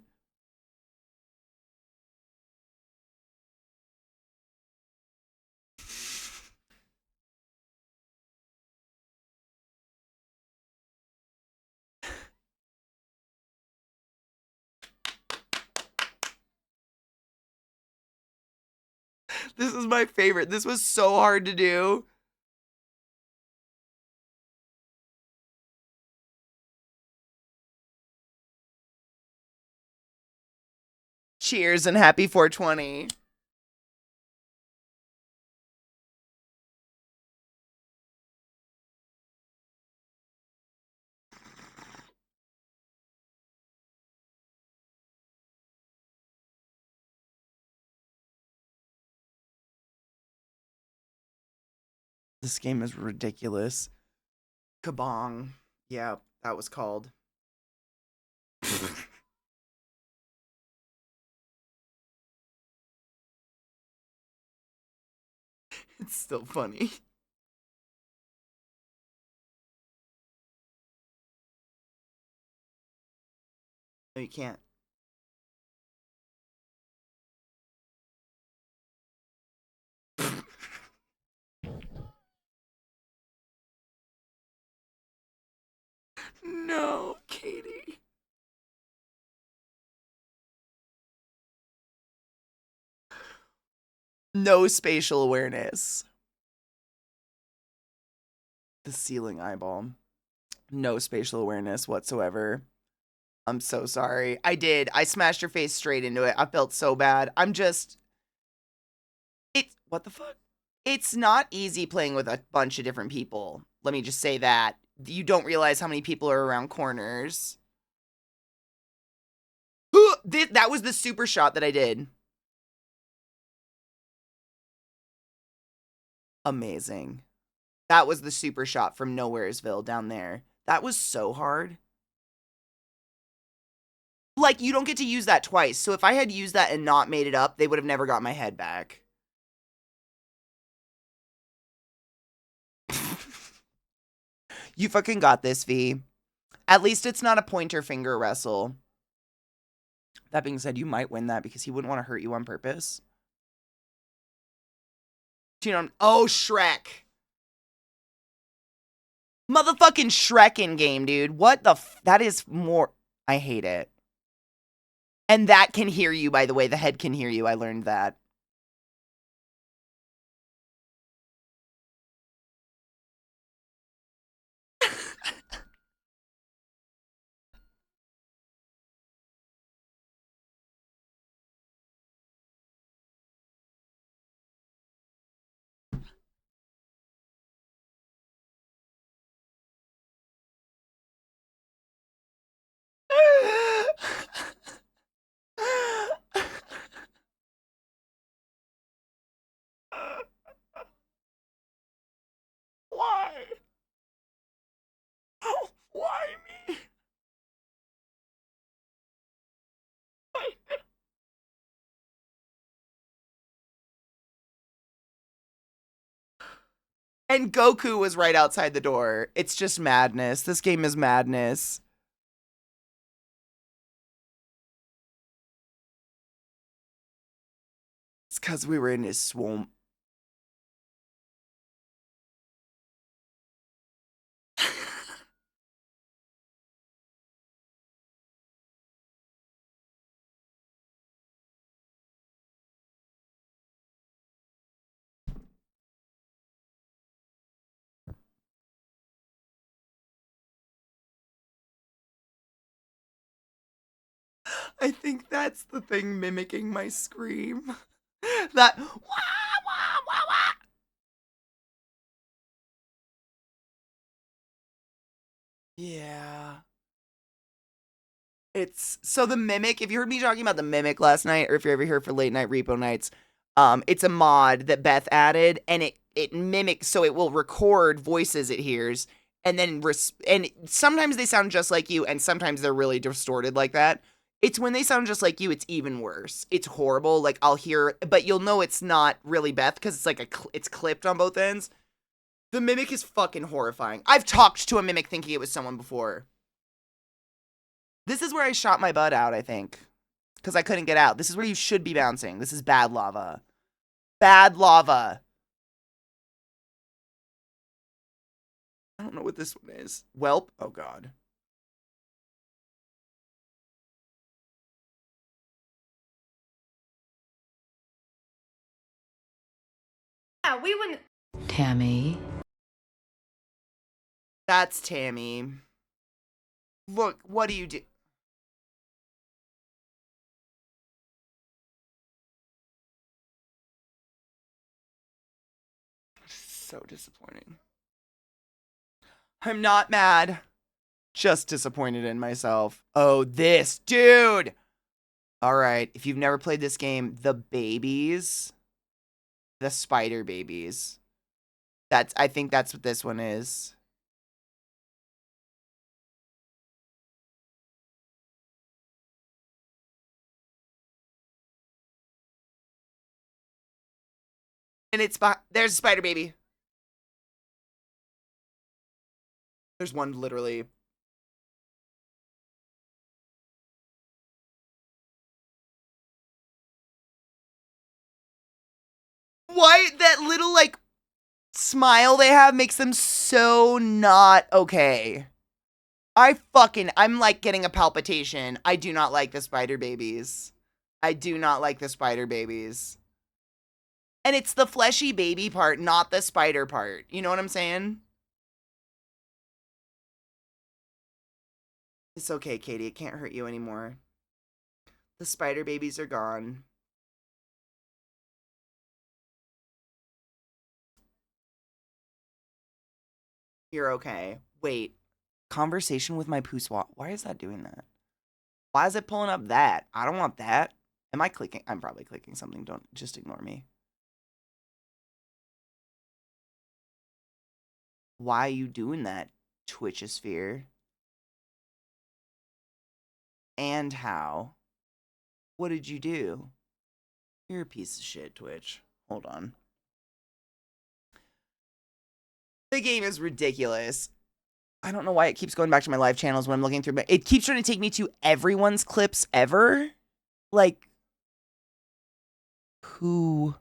A: This is my favorite. This was so hard to do. Cheers and happy 420. This game is ridiculous. Kabong. Yeah, that was called. It's still funny. No, you can't. No, Katie. No spatial awareness. The ceiling eyeball. No spatial awareness whatsoever. I'm so sorry. I did. I smashed your face straight into it. I felt so bad. What the fuck? It's not easy playing with a bunch of different people. Let me just say that. You don't realize how many people are around corners. That was the super shot that I did. Amazing. That was the super shot from Nowheresville down there. That was so hard. Like, you don't get to use that twice. So if I had used that and not made it up, they would have never got my head back. You fucking got this, V. At least it's not a pointer finger wrestle. That being said, you might win that because he wouldn't want to hurt you on purpose. Do you know? Oh, Shrek. Motherfucking Shrek in game, dude. What the that is more. I hate it. And that can hear you, by the way. The head can hear you. I learned that. Why? Why me? And Goku was right outside the door. It's just madness. This game is madness. It's because we were in his swamp. I think that's the thing mimicking my scream. That wah, wah, wah, wah. Yeah. It's so the mimic, if you heard me talking about the mimic last night, or if you're ever here for late night repo nights, it's a mod that Beth added, and it mimics, so it will record voices it hears, and then and sometimes they sound just like you, and sometimes they're really distorted like that. It's when they sound just like you, it's even worse. It's horrible. Like I'll hear, but you'll know it's not really Beth because it's like it's clipped on both ends. The mimic is fucking horrifying. I've talked to a mimic thinking it was someone before. This is where I shot my butt out, I think. Because I couldn't get out. This is where you should be bouncing. This is bad lava. Bad lava. I don't know what this one is. Welp. Oh, God.
C: Yeah, we wouldn't.
E: Tammy.
A: That's Tammy. Look, what do you do? So disappointing. I'm not mad. Just disappointed in myself. Oh, this dude. All right. If you've never played this game, the babies, the spider babies. I think that's what this one is. And there's a spider baby. There's one literally. Why that little like smile they have makes them so not okay. I'm like getting a palpitation. I do not like the spider babies. I do not like the spider babies. And it's the fleshy baby part, not the spider part. You know what I'm saying? It's okay, Katie. It can't hurt you anymore. The spider babies are gone. You're okay. Wait. Conversation with my poo swap. Why is that doing that? Why is it pulling up that? I don't want that. Am I clicking? I'm probably clicking something. Don't just ignore me. Why are you doing that, Twitchosphere? And how? What did you do? You're a piece of shit, Twitch. Hold on. The game is ridiculous. I don't know why it keeps going back to my live channels when I'm looking through, but it keeps trying to take me to everyone's clips ever. Like, who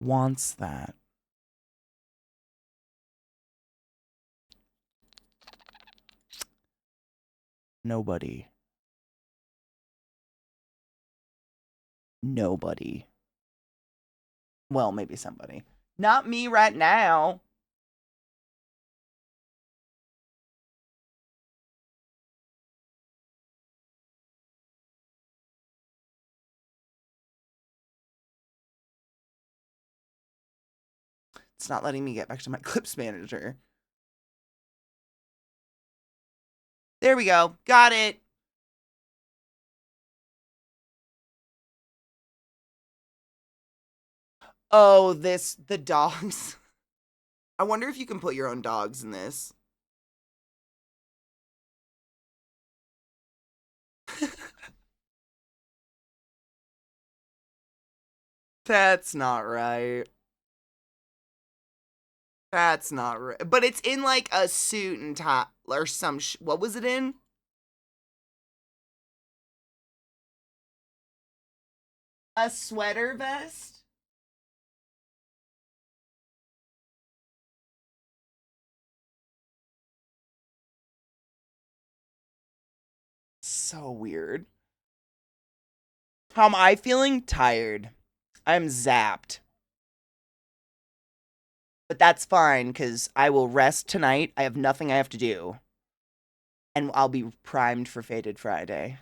A: wants that? Nobody. Nobody. Well, maybe somebody. Not me right now. It's not letting me get back to my clips manager. There we go. Got it. Oh, the dogs. I wonder if you can put your own dogs in this. That's not right. That's not right. But it's in like a suit and top or some what was it in? A sweater vest? So weird. How am I feeling? Tired. I'm zapped. But that's fine because I will rest tonight. I have nothing I have to do. And I'll be primed for Fated Friday.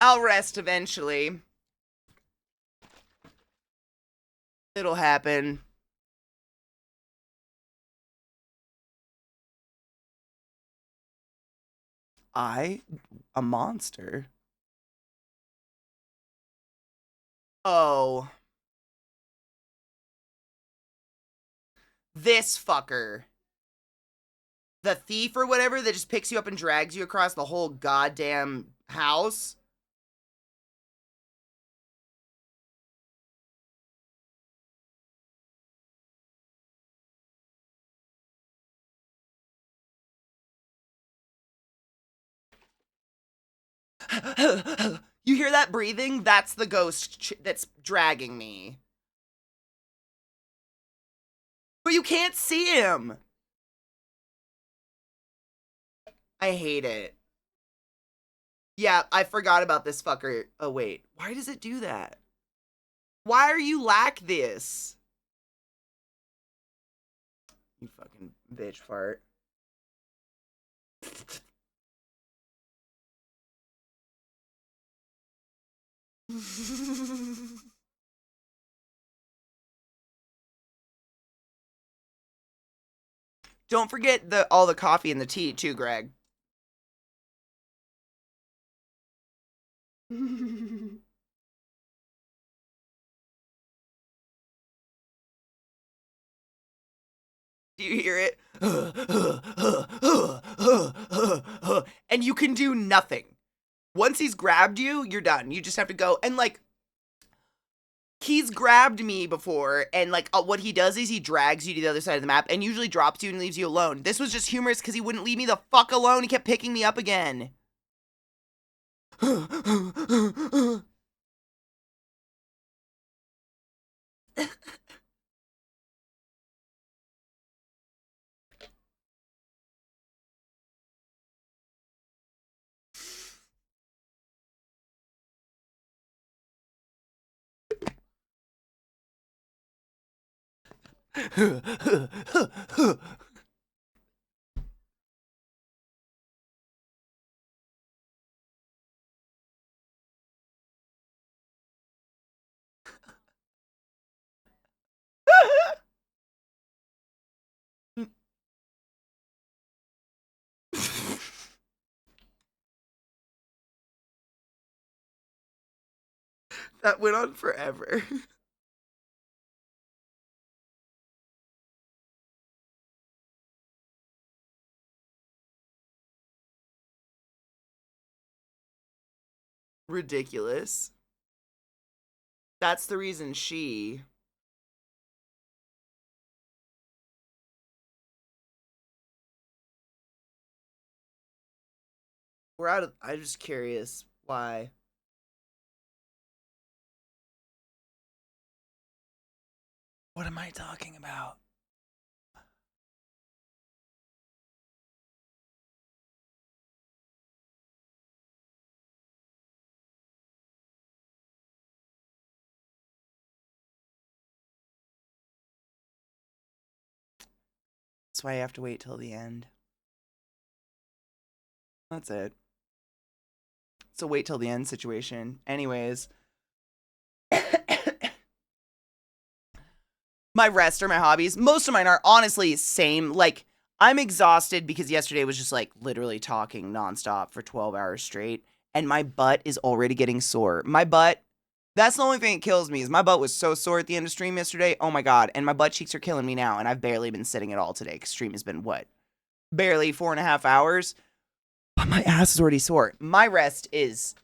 A: I'll rest eventually. It'll happen. A monster. Oh. This fucker. The thief or whatever that just picks you up and drags you across the whole goddamn house. You hear that breathing? That's the ghost that's dragging me. But you can't see him. I hate it. Yeah, I forgot about this fucker. Oh, wait. Why does it do that? Why are you like this? You fucking bitch fart. Don't forget all the coffee and the tea too, Greg. Do you hear it? And you can do nothing. Once he's grabbed you, you're done. You just have to go. And like, he's grabbed me before, and like what he does is he drags you to the other side of the map and usually drops you and leaves you alone. This was just humorous because he wouldn't leave me the fuck alone. He kept picking me up again. That went on forever. Ridiculous. That's the reason she. We're out of. I'm just curious why. What am I talking about? That's why I have to wait till the end. That's it. It's a wait till the end situation. Anyways. My rest are my hobbies. Most of mine are honestly same. Like, I'm exhausted because yesterday was just like literally talking nonstop for 12 hours straight. And my butt is already getting sore. My butt, that's the only thing that kills me is my butt was so sore at the end of stream yesterday. Oh my God. And my butt cheeks are killing me now. And I've barely been sitting at all today because stream has been what? Barely 4.5 hours. But my ass is already sore. My rest is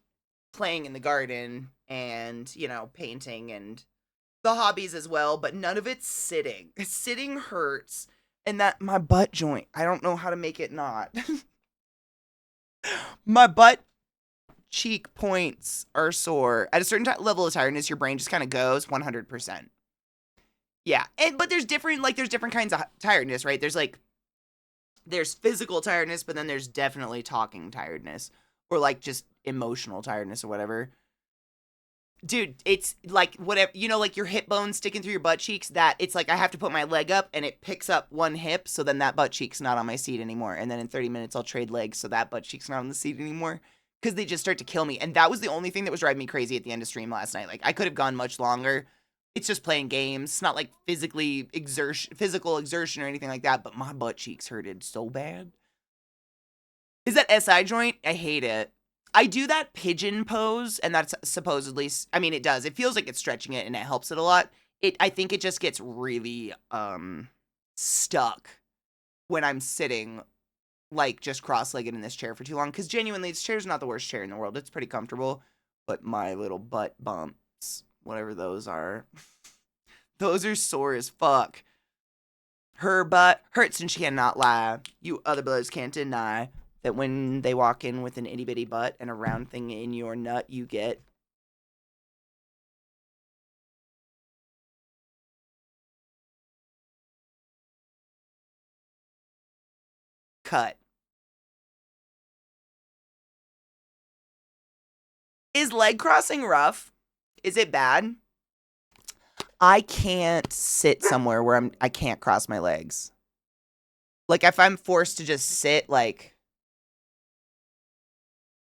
A: playing in the garden and, you know, painting and the hobbies as well, but none of it's sitting. Sitting hurts, and that my butt joint, I don't know how to make it not. My butt cheek points are sore. At a certain level of tiredness, your brain just kind of goes 100%. Yeah, but there's different kinds of tiredness, right? There's physical tiredness, but then there's definitely talking tiredness, or like just emotional tiredness or whatever. Dude, it's like whatever, you know, like your hip bone sticking through your butt cheeks, that it's like I have to put my leg up and it picks up one hip, so then that butt cheek's not on my seat anymore. And then in 30 minutes, I'll trade legs, so that butt cheek's not on the seat anymore. Because they just start to kill me. And that was the only thing that was driving me crazy at the end of stream last night. Like, I could have gone much longer. It's just playing games. It's not like physical exertion or anything like that, but my butt cheeks hurted so bad. Is that SI joint? I hate it. I do that pigeon pose, and that's supposedly, I mean, it does. It feels like it's stretching it, and it helps it a lot. I think it just gets really stuck when I'm sitting, like, just cross-legged in this chair for too long. Because genuinely, this chair's not the worst chair in the world. It's pretty comfortable. But my little butt bumps, whatever those are, those are sore as fuck. Her butt hurts and she cannot lie. You other brothers can't deny that when they walk in with an itty bitty butt and a round thing in your nut, you get cut. Is leg crossing rough? Is it bad? I can't sit somewhere where I can't cross my legs. Like if I'm forced to just sit, like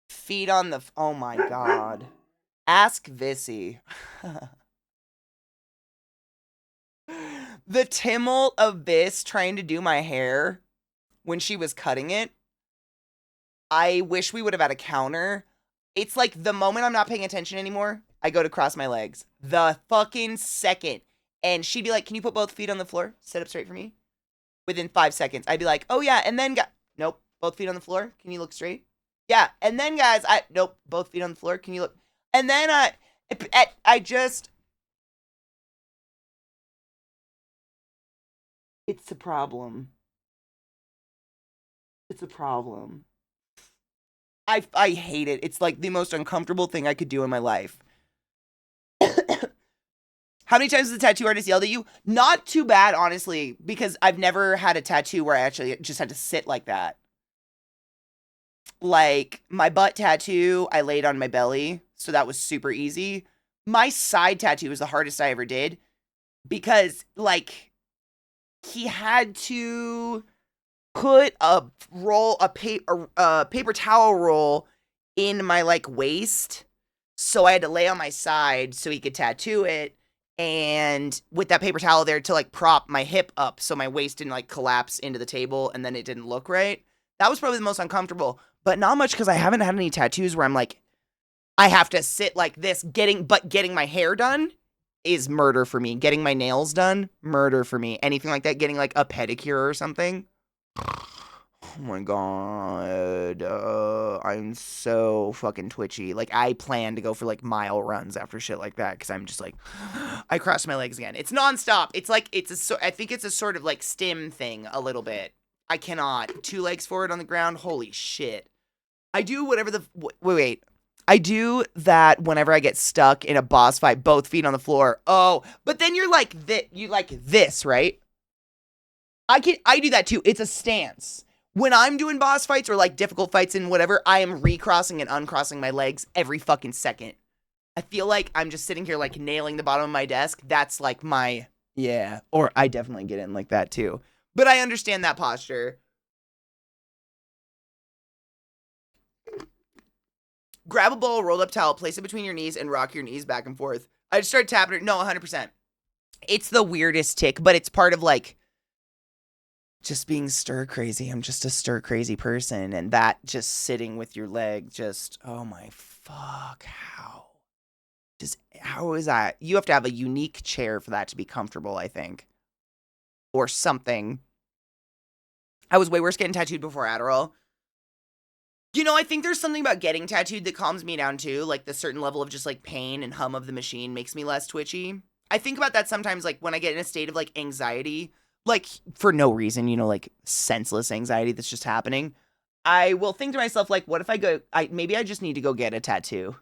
A: feet on the, oh my God. Ask Vissy. The tumult of Viss trying to do my hair when she was cutting it. I wish we would have had a counter. It's like the moment I'm not paying attention anymore, I go to cross my legs. The fucking second. And she'd be like, can you put both feet on the floor? Sit up straight for me. Within 5 seconds. I'd be like, oh yeah. And then, nope, both feet on the floor. Can you look straight? Yeah. And then guys, nope, both feet on the floor. Can you look? And then it's a problem. It's a problem. I hate it. It's like the most uncomfortable thing I could do in my life. How many times has the tattoo artist yelled at you? Not too bad, honestly, because I've never had a tattoo where I actually just had to sit like that. Like, my butt tattoo, I laid on my belly, so that was super easy. My side tattoo was the hardest I ever did because, like, he had to put a paper towel roll in my like waist, so I had to lay on my side so he could tattoo it, and with that paper towel there to like prop my hip up so my waist didn't like collapse into the table and then it didn't look right. That was probably the most uncomfortable, but not much because I haven't had any tattoos where I'm like, I have to sit like this. Getting my hair done is murder for me. Getting my nails done, murder for me. Anything like that, getting like a pedicure or something. Oh my god. I'm so fucking twitchy. Like, I plan to go for like mile runs after shit like that because I'm just like, I crossed my legs again. It's nonstop. It's like, I think it's a sort of like stim thing a little bit. I cannot. 2 legs forward on the ground. Holy shit. I do whatever the. Wait. I do that whenever I get stuck in a boss fight, both feet on the floor. Oh, but then you're like this. You like this, right? I do that too. It's a stance. When I'm doing boss fights or like difficult fights and whatever, I am recrossing and uncrossing my legs every fucking second. I feel like I'm just sitting here like nailing the bottom of my desk. That's like my, yeah. Or I definitely get in like that too. But I understand that posture. Grab a bowl, roll up towel, place it between your knees, and rock your knees back and forth. I just started tapping it. No, 100%. It's the weirdest tick, but it's part of like just being stir crazy. I'm just a stir crazy person. And that just sitting with your leg, just, oh my fuck, how is that? You have to have a unique chair for that to be comfortable, I think. Or something. I was way worse getting tattooed before Adderall. You know, I think there's something about getting tattooed that calms me down too. Like the certain level of just like pain and hum of the machine makes me less twitchy. I think about that sometimes, like when I get in a state of like anxiety, like for no reason, you know, like senseless anxiety that's just happening. I will think to myself, like, what if maybe I just need to go get a tattoo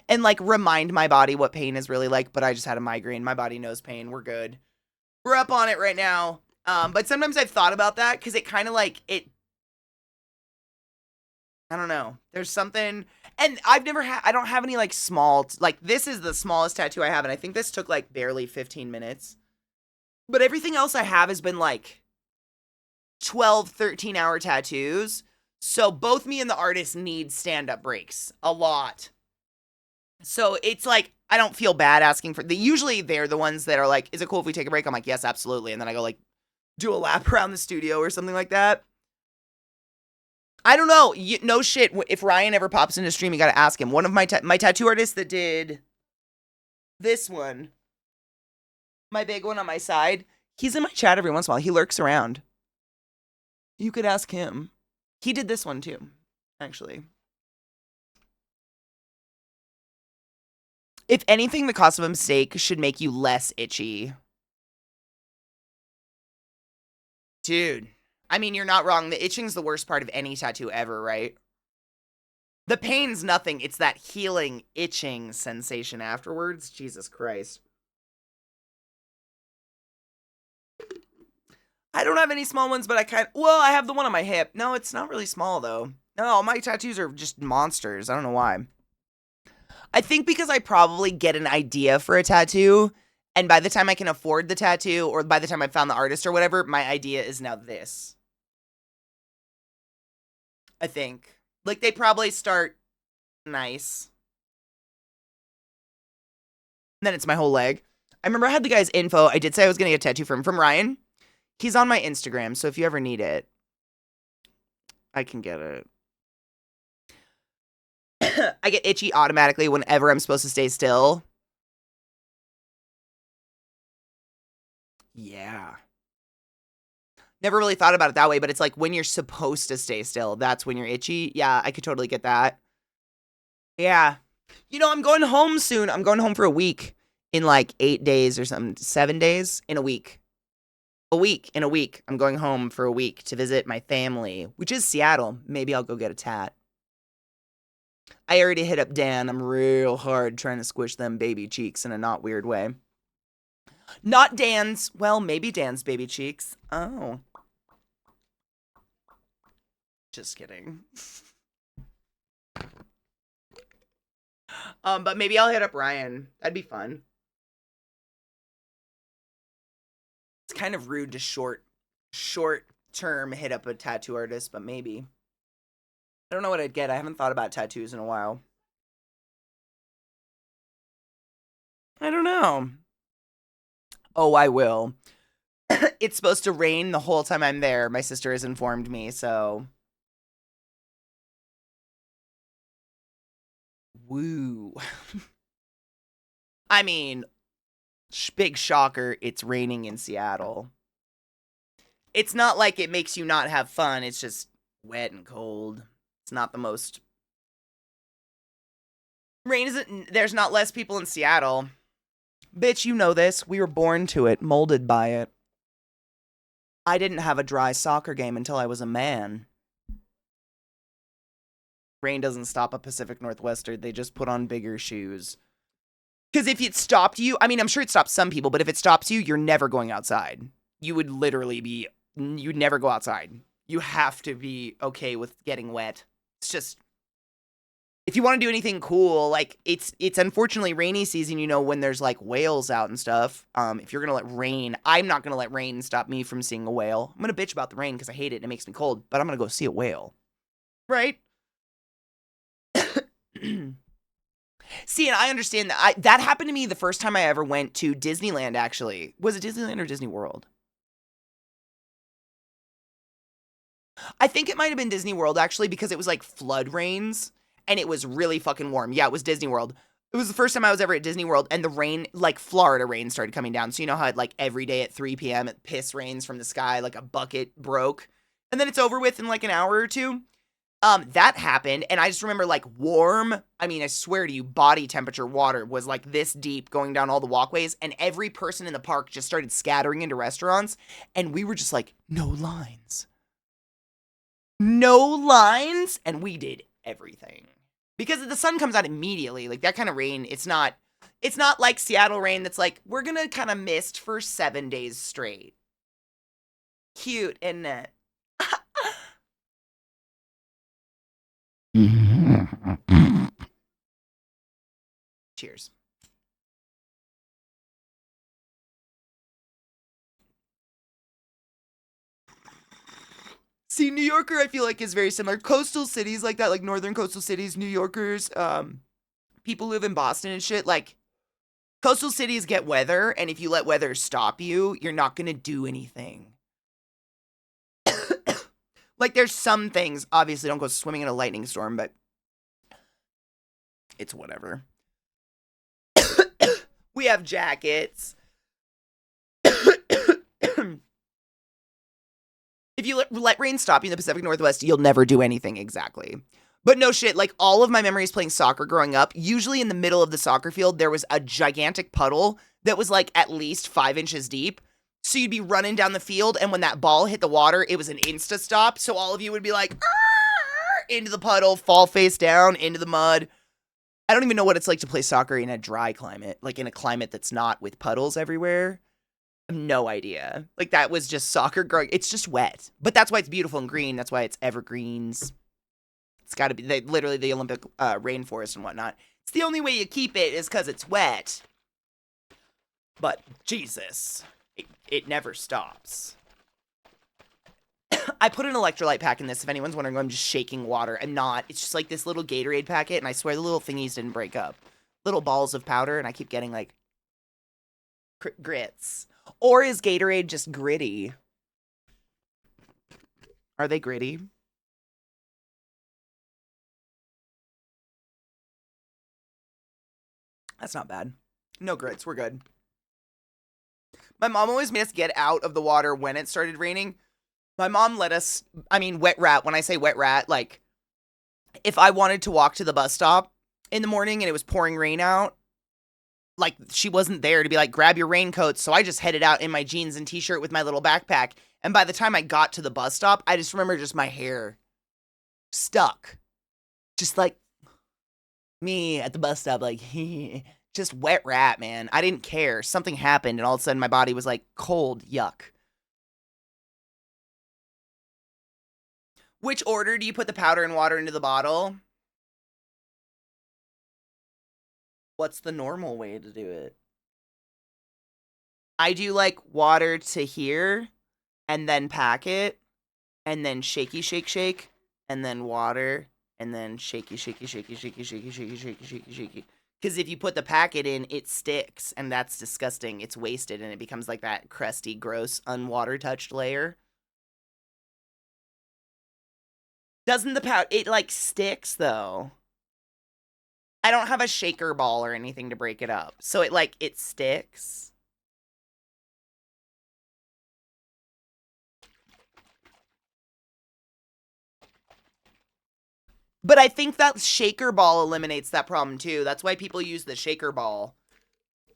A: and like remind my body what pain is really like. But I just had a migraine. My body knows pain. We're good. We're up on it right now. But sometimes I've thought about that because it kind of like I don't know. There's something, and I don't have any like like this is the smallest tattoo I have, and I think this took like barely 15 minutes. But everything else I have has been like 12, 13-hour tattoos. So both me and the artist need stand-up breaks a lot. So it's like, I don't feel bad asking usually they're the ones that are like, is it cool if we take a break? I'm like, yes, absolutely. And then I go like, do a lap around the studio or something like that. I don't know. No shit. If Ryan ever pops into stream, you got to ask him. One of my tattoo artists that did this one, my big one on my side, he's in my chat every once in a while. He lurks around. You could ask him. He did this one too, actually. If anything, the cost of a mistake should make you less itchy. Dude. I mean, you're not wrong. The itching's the worst part of any tattoo ever, right? The pain's nothing. It's that healing, itching sensation afterwards. Jesus Christ. I don't have any small ones, but I have the one on my hip. No, it's not really small, though. No, all my tattoos are just monsters. I don't know why. I think because I probably get an idea for a tattoo, and by the time I can afford the tattoo, or by the time I found the artist or whatever, my idea is now this. I think. Like, they probably start nice. And then it's my whole leg. I remember I had the guy's info. I did say I was going to get a tattoo from Ryan. He's on my Instagram, so if you ever need it, I can get it. I get itchy automatically whenever I'm supposed to stay still. Yeah. Never really thought about it that way, but it's like when you're supposed to stay still, that's when you're itchy. Yeah, I could totally get that. Yeah. You know, I'm going home soon. I'm going home for a week in like 8 days or something. 7 days in a week. In a week. I'm going home for a week to visit my family, which is Seattle. Maybe I'll go get a tat. I already hit up Dan. I'm real hard trying to squish them baby cheeks in a not weird way. Not Dan's. Well, maybe Dan's baby cheeks. Oh. Just kidding. But maybe I'll hit up Ryan. That'd be fun. It's kind of rude to short term hit up a tattoo artist, but maybe. I don't know what I'd get. I haven't thought about tattoos in a while. I don't know. Oh, I will. It's supposed to rain the whole time I'm there. My sister has informed me, so. Woo. I mean, big shocker, it's raining in Seattle. It's not like it makes you not have fun. It's just wet and cold. It's not the most. Rain isn't. There's not less people in Seattle. Bitch, you know this. We were born to it, molded by it. I didn't have a dry soccer game until I was a man. Rain doesn't stop a Pacific Northwester. They just put on bigger shoes. Because if it stopped you, I mean, I'm sure it stops some people, but if it stops you, you're never going outside. You would literally be, you'd never go outside. You have to be okay with getting wet. It's just, if you want to do anything cool, like, it's unfortunately rainy season, you know, when there's, like, whales out and stuff. If you're going to let rain, I'm not going to let rain stop me from seeing a whale. I'm going to bitch about the rain because I hate it and it makes me cold, but I'm going to go see a whale. Right? See, and I understand that. That happened to me the first time I ever went to Disneyland, actually. Was it Disneyland or Disney World? I think it might have been Disney World, actually, because it was like flood rains, and it was really fucking warm. Yeah, it was Disney World. It was the first time I was ever at Disney World, and the rain, like Florida rain, started coming down. So you know how like every day at 3 p.m. it piss rains from the sky, like a bucket broke, and then it's over with in like an hour or two? That happened, and I just remember, like, warm, I mean, I swear to you, body temperature water was, like, this deep going down all the walkways, and every person in the park just started scattering into restaurants, and we were just like, no lines. No lines? And we did everything. Because the sun comes out immediately, like, that kind of rain, it's not like Seattle rain that's like, we're gonna kind of mist for 7 days straight. Cute, isn't it? Cheers. See, New Yorker, I feel like, is very similar. Coastal cities like that, like northern coastal cities, New Yorkers, people who live in Boston and shit, like, coastal cities get weather, and if you let weather stop you, you're not gonna do anything. Like, there's some things, obviously don't go swimming in a lightning storm, but it's whatever. We have jackets. If you let rain stop you in the Pacific Northwest, you'll never do anything exactly. But no shit, like all of my memories playing soccer growing up, usually in the middle of the soccer field, there was a gigantic puddle that was like at least 5 inches deep. So you'd be running down the field, and when that ball hit the water, it was an insta stop. So all of you would be like, into the puddle, fall face down, into the mud. I don't even know what it's like to play soccer in a dry climate, like in a climate that's not with puddles everywhere. I have no idea. Like, that was just soccer growing. It's just wet. But that's why it's beautiful and green. That's why it's evergreens. It's got to be literally the Olympic rainforest and whatnot. It's the only way you keep it is because it's wet. But, Jesus, it never stops. I put an electrolyte pack in this. If anyone's wondering, I'm just shaking water. I'm not. It's just like this little Gatorade packet, and I swear the little thingies didn't break up. Little balls of powder, and I keep getting, like, grits. Or is Gatorade just gritty? Are they gritty? That's not bad. No grits, we're good. My mom always made us get out of the water when it started raining. My mom let us, I mean, wet rat. When I say wet rat, like, if I wanted to walk to the bus stop in the morning and it was pouring rain out, like, she wasn't there to be like, grab your raincoat. So I just headed out in my jeans and t-shirt with my little backpack. And by the time I got to the bus stop, I just remember just my hair stuck. Just like me at the bus stop, like, just wet rat, man. I didn't care. Something happened, and all of a sudden my body was like, cold, yuck. Which order do you put the powder and water into the bottle? What's the normal way to do it? I do like water to here, and then pack it, and then shaky, shake, shake, and then water, and then shaky, shaky, shaky, shaky, shaky, shaky, shaky, shaky, shaky. Because if you put the packet in, it sticks, and that's disgusting. It's wasted, and it becomes like that crusty, gross, unwater-touched layer. Doesn't the powder... It, like, sticks, though. I don't have a shaker ball or anything to break it up. So it, like, it sticks. But I think that shaker ball eliminates that problem, too. That's why people use the shaker ball.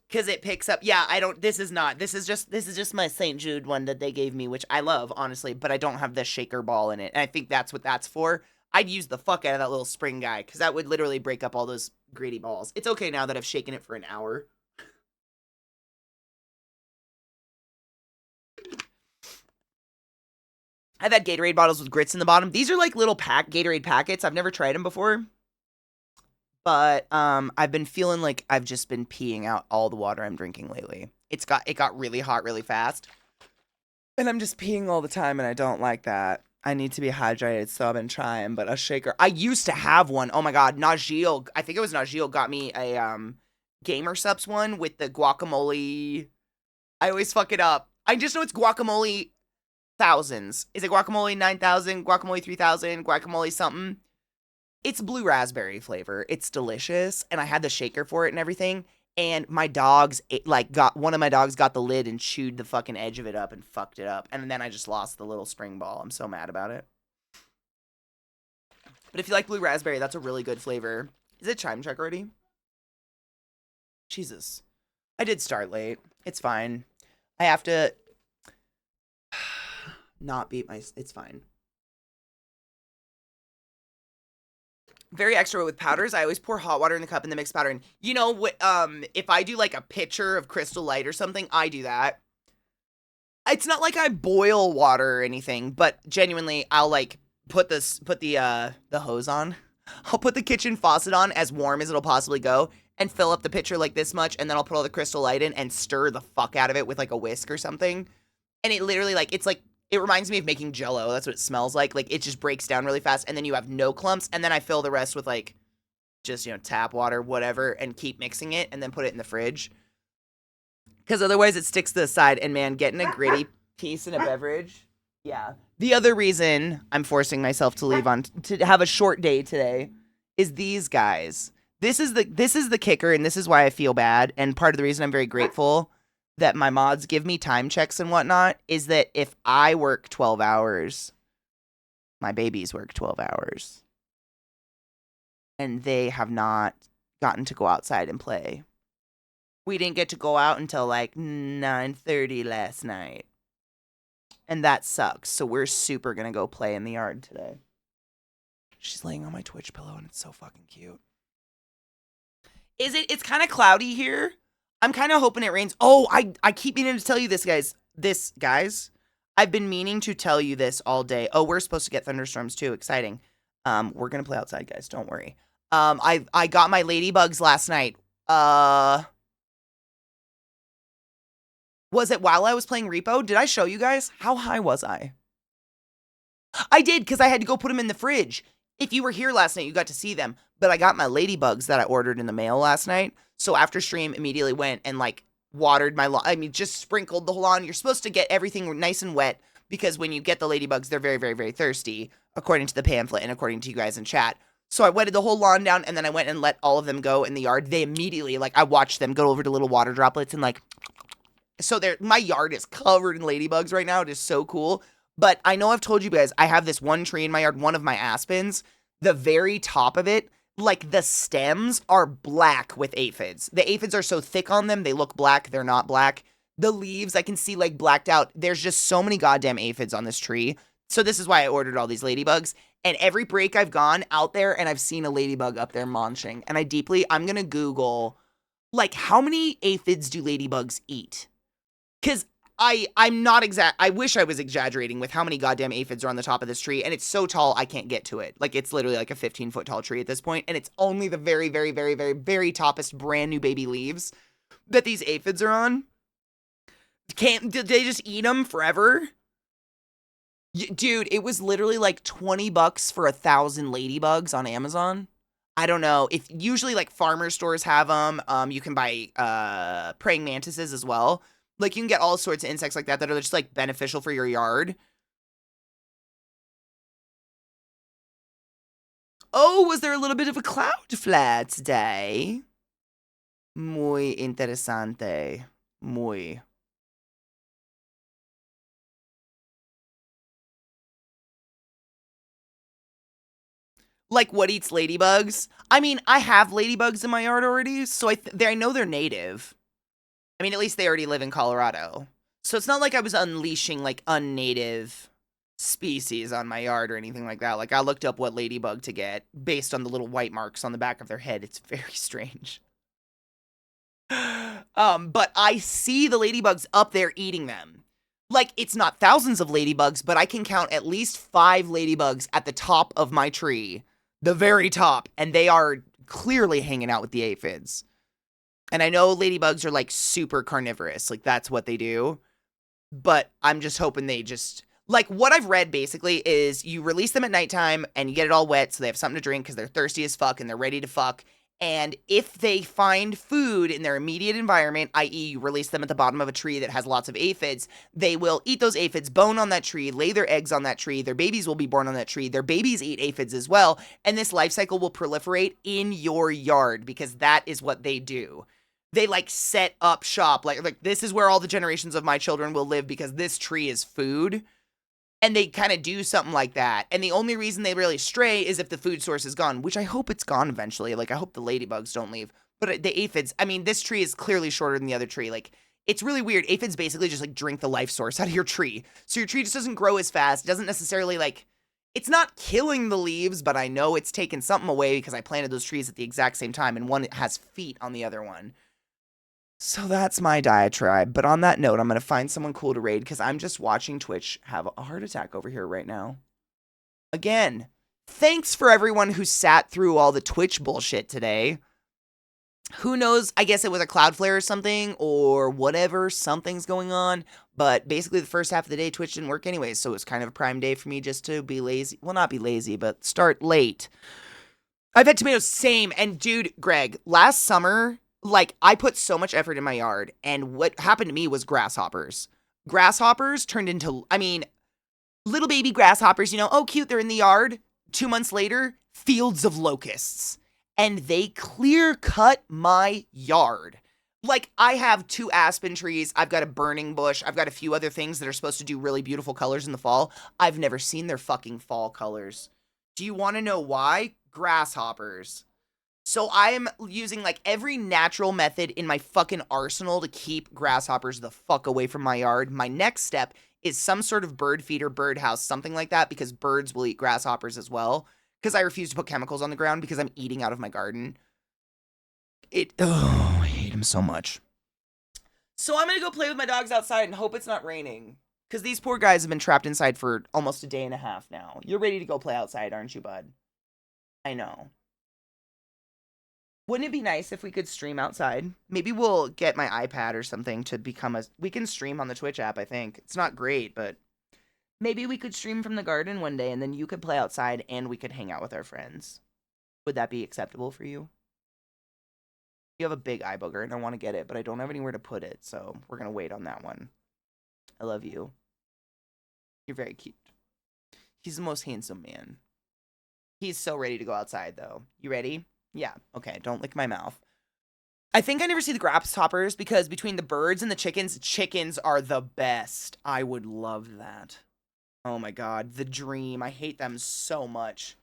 A: Because it picks up... Yeah, I don't... This is just my St. Jude one that they gave me, which I love, honestly. But I don't have the shaker ball in it. And I think that's what that's for. I'd use the fuck out of that little spring guy. Because that would literally break up all those gritty balls. It's okay now that I've shaken it for an hour. I've had Gatorade bottles with grits in the bottom. These are like little Gatorade packets. I've never tried them before. But I've been feeling like I've just been peeing out all the water I'm drinking lately. It got really hot really fast. And I'm just peeing all the time, and I don't like that. I need to be hydrated, so I've been trying. But a shaker... I used to have one. Oh my god, Najeel... I think it was Najeel got me a Gamer Supps one with the guacamole... I always fuck it up. I just know it's guacamole thousands. Is it guacamole 9,000, guacamole 3,000, guacamole something? It's blue raspberry flavor. It's delicious, and I had the shaker for it and everything. And my dogs, one of my dogs got the lid and chewed the fucking edge of it up and fucked it up. And then I just lost the little spring ball. I'm so mad about it. But if you like blue raspberry, that's a really good flavor. Is it chime check already? Jesus. I did start late. It's fine. I have to not beat my... It's fine. Very extra with powders. I always pour hot water in the cup and then mix powder in. You know what? If I do like a pitcher of Crystal Light or something, I do that. It's not like I boil water or anything, but genuinely, I'll like put the hose on. I'll put the kitchen faucet on as warm as it'll possibly go and fill up the pitcher like this much, and then I'll put all the Crystal Light in and stir the fuck out of it with like a whisk or something. And it literally it reminds me of making Jell-O. That's what it smells like. Like, it just breaks down really fast, and then you have no clumps, and then I fill the rest with, like, just, tap water, whatever, and keep mixing it, and then put it in the fridge. Because otherwise it sticks to the side, and man, getting a gritty piece in a beverage, yeah. The other reason I'm forcing myself to leave to have a short day today is these guys. This is the kicker, and this is why I feel bad, and part of the reason I'm very grateful that my mods give me time checks and whatnot is that if I work 12 hours, my babies work 12 hours. And they have not gotten to go outside and play. We didn't get to go out until like 9:30 last night. And that sucks. So we're super gonna go play in the yard today. She's laying on my Twitch pillow and it's so fucking cute. It's kind of cloudy here. I'm kind of hoping it rains. Oh, I keep meaning to tell you this, guys. I've been meaning to tell you this all day. Oh, we're supposed to get thunderstorms too. Exciting. We're going to play outside, guys. Don't worry. I got my ladybugs last night. Was it while I was playing Repo? Did I show you guys? How high was I? I did, because I had to go put them in the fridge. If you were here last night, you got to see them. But I got my ladybugs that I ordered in the mail last night. So after stream, immediately went and like watered my lawn. I mean, just sprinkled the whole lawn. You're supposed to get everything nice and wet because when you get the ladybugs, they're very, very, very thirsty, according to the pamphlet and according to you guys in chat. So I wetted the whole lawn down and then I went and let all of them go in the yard. They immediately, like, I watched them go over to little water droplets and like, so my yard is covered in ladybugs right now. It is so cool. But I know I've told you guys, I have this one tree in my yard, one of my aspens, the very top of it, like the stems are black with aphids. The aphids are so thick on them, they look black, they're not black. The leaves, I can see like blacked out. There's just so many goddamn aphids on this tree. So this is why I ordered all these ladybugs. And every break I've gone out there and I've seen a ladybug up there munching. And I'm gonna Google, like, how many aphids do ladybugs eat? Because I'm not I wish I was exaggerating with how many goddamn aphids are on the top of this tree, and it's so tall I can't get to it. Like, it's literally like a 15-foot tall tree at this point, and it's only the very, very, very, very, very toppest brand new baby leaves that these aphids are on. Did they just eat them forever? Dude, it was literally like $20 for 1,000 ladybugs on Amazon. I don't know if usually like farmer stores have them. You can buy praying mantises as well. Like you can get all sorts of insects like that are just like beneficial for your yard. Oh, was there a little bit of a cloud flare today? Muy interesante. Muy. Like what eats ladybugs? I mean, I have ladybugs in my yard already, so I know they're native. I mean, at least they already live in Colorado. So it's not like I was unleashing like unnative species on my yard or anything like that. Like I looked up what ladybug to get based on the little white marks on the back of their head. It's very strange. But I see the ladybugs up there eating them. Like it's not thousands of ladybugs, but I can count at least 5 ladybugs at the top of my tree, the very top, and they are clearly hanging out with the aphids. And I know ladybugs are like super carnivorous, like that's what they do. But I'm just hoping they just like what I've read basically is you release them at nighttime and you get it all wet so they have something to drink because they're thirsty as fuck and they're ready to fuck. And if they find food in their immediate environment, i.e., you release them at the bottom of a tree that has lots of aphids, they will eat those aphids, bone on that tree, lay their eggs on that tree. Their babies will be born on that tree. Their babies eat aphids as well. And this life cycle will proliferate in your yard because that is what they do. They like set up shop. Like this is where all the generations of my children will live because this tree is food. And they kind of do something like that. And the only reason they really stray is if the food source is gone, which I hope it's gone eventually. Like, I hope the ladybugs don't leave. But the aphids, I mean, this tree is clearly shorter than the other tree. Like, it's really weird. Aphids basically just, like, drink the life source out of your tree. So your tree just doesn't grow as fast. It doesn't necessarily, like, it's not killing the leaves, but I know it's taken something away because I planted those trees at the exact same time. And one has feet on the other one. So that's my diatribe. But on that note, I'm going to find someone cool to raid because I'm just watching Twitch have a heart attack over here right now. Again, thanks for everyone who sat through all the Twitch bullshit today. Who knows? I guess it was a Cloudflare or something or whatever. Something's going on. But basically the first half of the day, Twitch didn't work anyways. So it was kind of a prime day for me just to be lazy. Well, not be lazy, but start late. I've had tomatoes, same. And dude, Greg, last summer... Like, I put so much effort in my yard, and what happened to me was grasshoppers. Grasshoppers turned into, I mean, little baby grasshoppers, you know, oh, cute, they're in the yard. 2 months later, fields of locusts. And they clear cut my yard. Like, I have 2 aspen trees, I've got a burning bush, I've got a few other things that are supposed to do really beautiful colors in the fall. I've never seen their fucking fall colors. Do you want to know why? Grasshoppers. So I'm using like every natural method in my fucking arsenal to keep grasshoppers the fuck away from my yard. My next step is some sort of bird feeder, birdhouse, something like that, because birds will eat grasshoppers as well. Because I refuse to put chemicals on the ground because I'm eating out of my garden. I hate them so much. So I'm going to go play with my dogs outside and hope it's not raining. Because these poor guys have been trapped inside for almost a day and a half now. You're ready to go play outside, aren't you, bud? I know. Wouldn't it be nice if we could stream outside? Maybe we'll get my iPad or something to become we can stream on the Twitch app, I think. It's not great, but maybe we could stream from the garden one day and then you could play outside and we could hang out with our friends. Would that be acceptable for you? You have a big eye booger and I want to get it, but I don't have anywhere to put it, so we're going to wait on that one. I love you. You're very cute. He's the most handsome man. He's so ready to go outside, though. You ready? Yeah, okay, don't lick my mouth. I think I never see the grasshoppers because between the birds and the chickens are the best. I would love that. Oh my god, the dream. I hate them so much.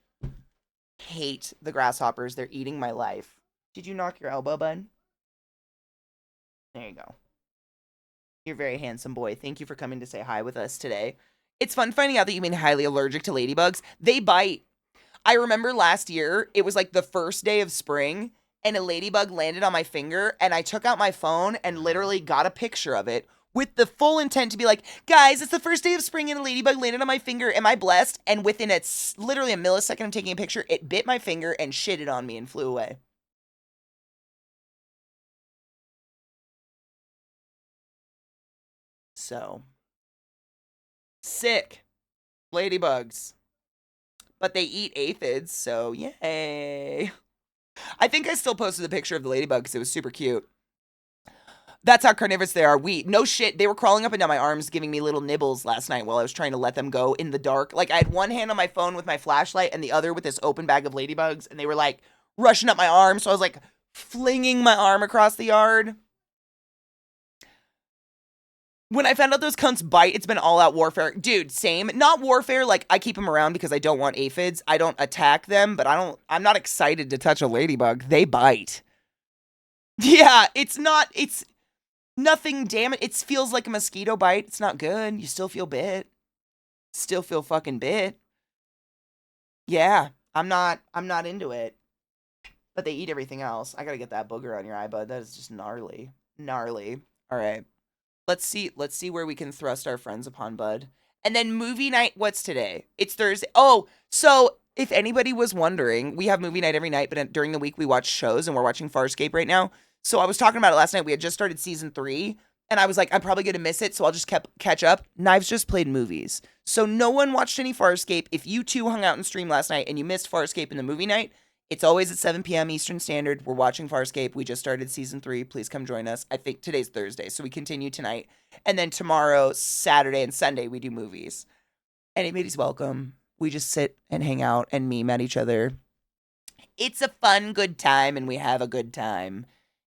A: Hate the grasshoppers. They're eating my life. Did you knock your elbow, bud? There you go. You're a very handsome boy. Thank you for coming to say hi with us today. It's fun finding out that you've been highly allergic to ladybugs. They bite. I remember last year, it was like the first day of spring, and a ladybug landed on my finger, and I took out my phone and literally got a picture of it with the full intent to be like, guys, it's the first day of spring and a ladybug landed on my finger. Am I blessed? And within literally a millisecond of taking a picture, it bit my finger and shitted on me and flew away. So sick. Ladybugs. But they eat aphids, so yay. I think I still posted the picture of the ladybug because it was super cute. That's how carnivorous they are. No shit, they were crawling up and down my arms giving me little nibbles last night while I was trying to let them go in the dark. Like, I had one hand on my phone with my flashlight and the other with this open bag of ladybugs, and they were like rushing up my arm, so I was like flinging my arm across the yard. When I found out those cunts bite, it's been all out warfare. Dude, same. Not warfare, like I keep them around because I don't want aphids. I don't attack them, but I'm not excited to touch a ladybug. They bite. Yeah, it's nothing, damn it. It feels like a mosquito bite. It's not good. You still feel bit. Still feel fucking bit. Yeah, I'm not into it. But they eat everything else. I gotta get that booger on your eye, bud. That is just gnarly. Gnarly. All right. Let's see where we can thrust our friends upon, bud. And then movie night, what's today? It's Thursday. Oh, so if anybody was wondering, we have movie night every night, but during the week we watch shows, and we're watching Farscape right now. So I was talking about it last night. We had just started season 3, and I was like, I'm probably going to miss it, so I'll just catch up. Knives just played movies. So no one watched any Farscape. If you two hung out and streamed last night and you missed Farscape in the movie night, it's always at 7 p.m. Eastern Standard. We're watching Farscape. We just started season 3. Please come join us. I think today's Thursday, so we continue tonight. And then tomorrow, Saturday, and Sunday, we do movies. Anybody's welcome. We just sit and hang out and meme at each other. It's a fun, good time, and we have a good time.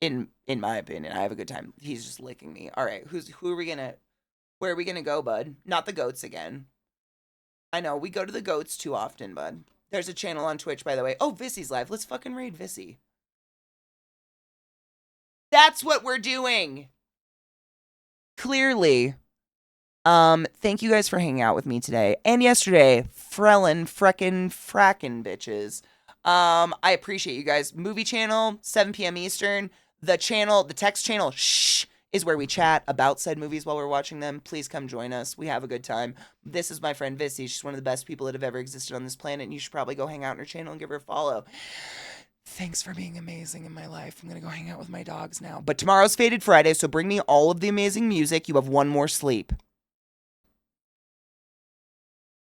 A: In my opinion, I have a good time. He's just licking me. All right, where are we gonna go, bud? Not the goats again. I know, we go to the goats too often, bud. There's a channel on Twitch, by the way. Oh, Vissy's live. Let's fucking raid Vissy. That's what we're doing. Clearly. Thank you guys for hanging out with me today. And yesterday. Frellin' frackin' bitches. I appreciate you guys. Movie channel, 7 p.m. Eastern. The text channel, shh, is where we chat about said movies while we're watching them. Please come join us. We have a good time. This is my friend Vissy. She's one of the best people that have ever existed on this planet, and you should probably go hang out on her channel and give her a follow. Thanks for being amazing in my life. I'm going to go hang out with my dogs now. But tomorrow's Faded Friday, so bring me all of the amazing music. You have one more sleep.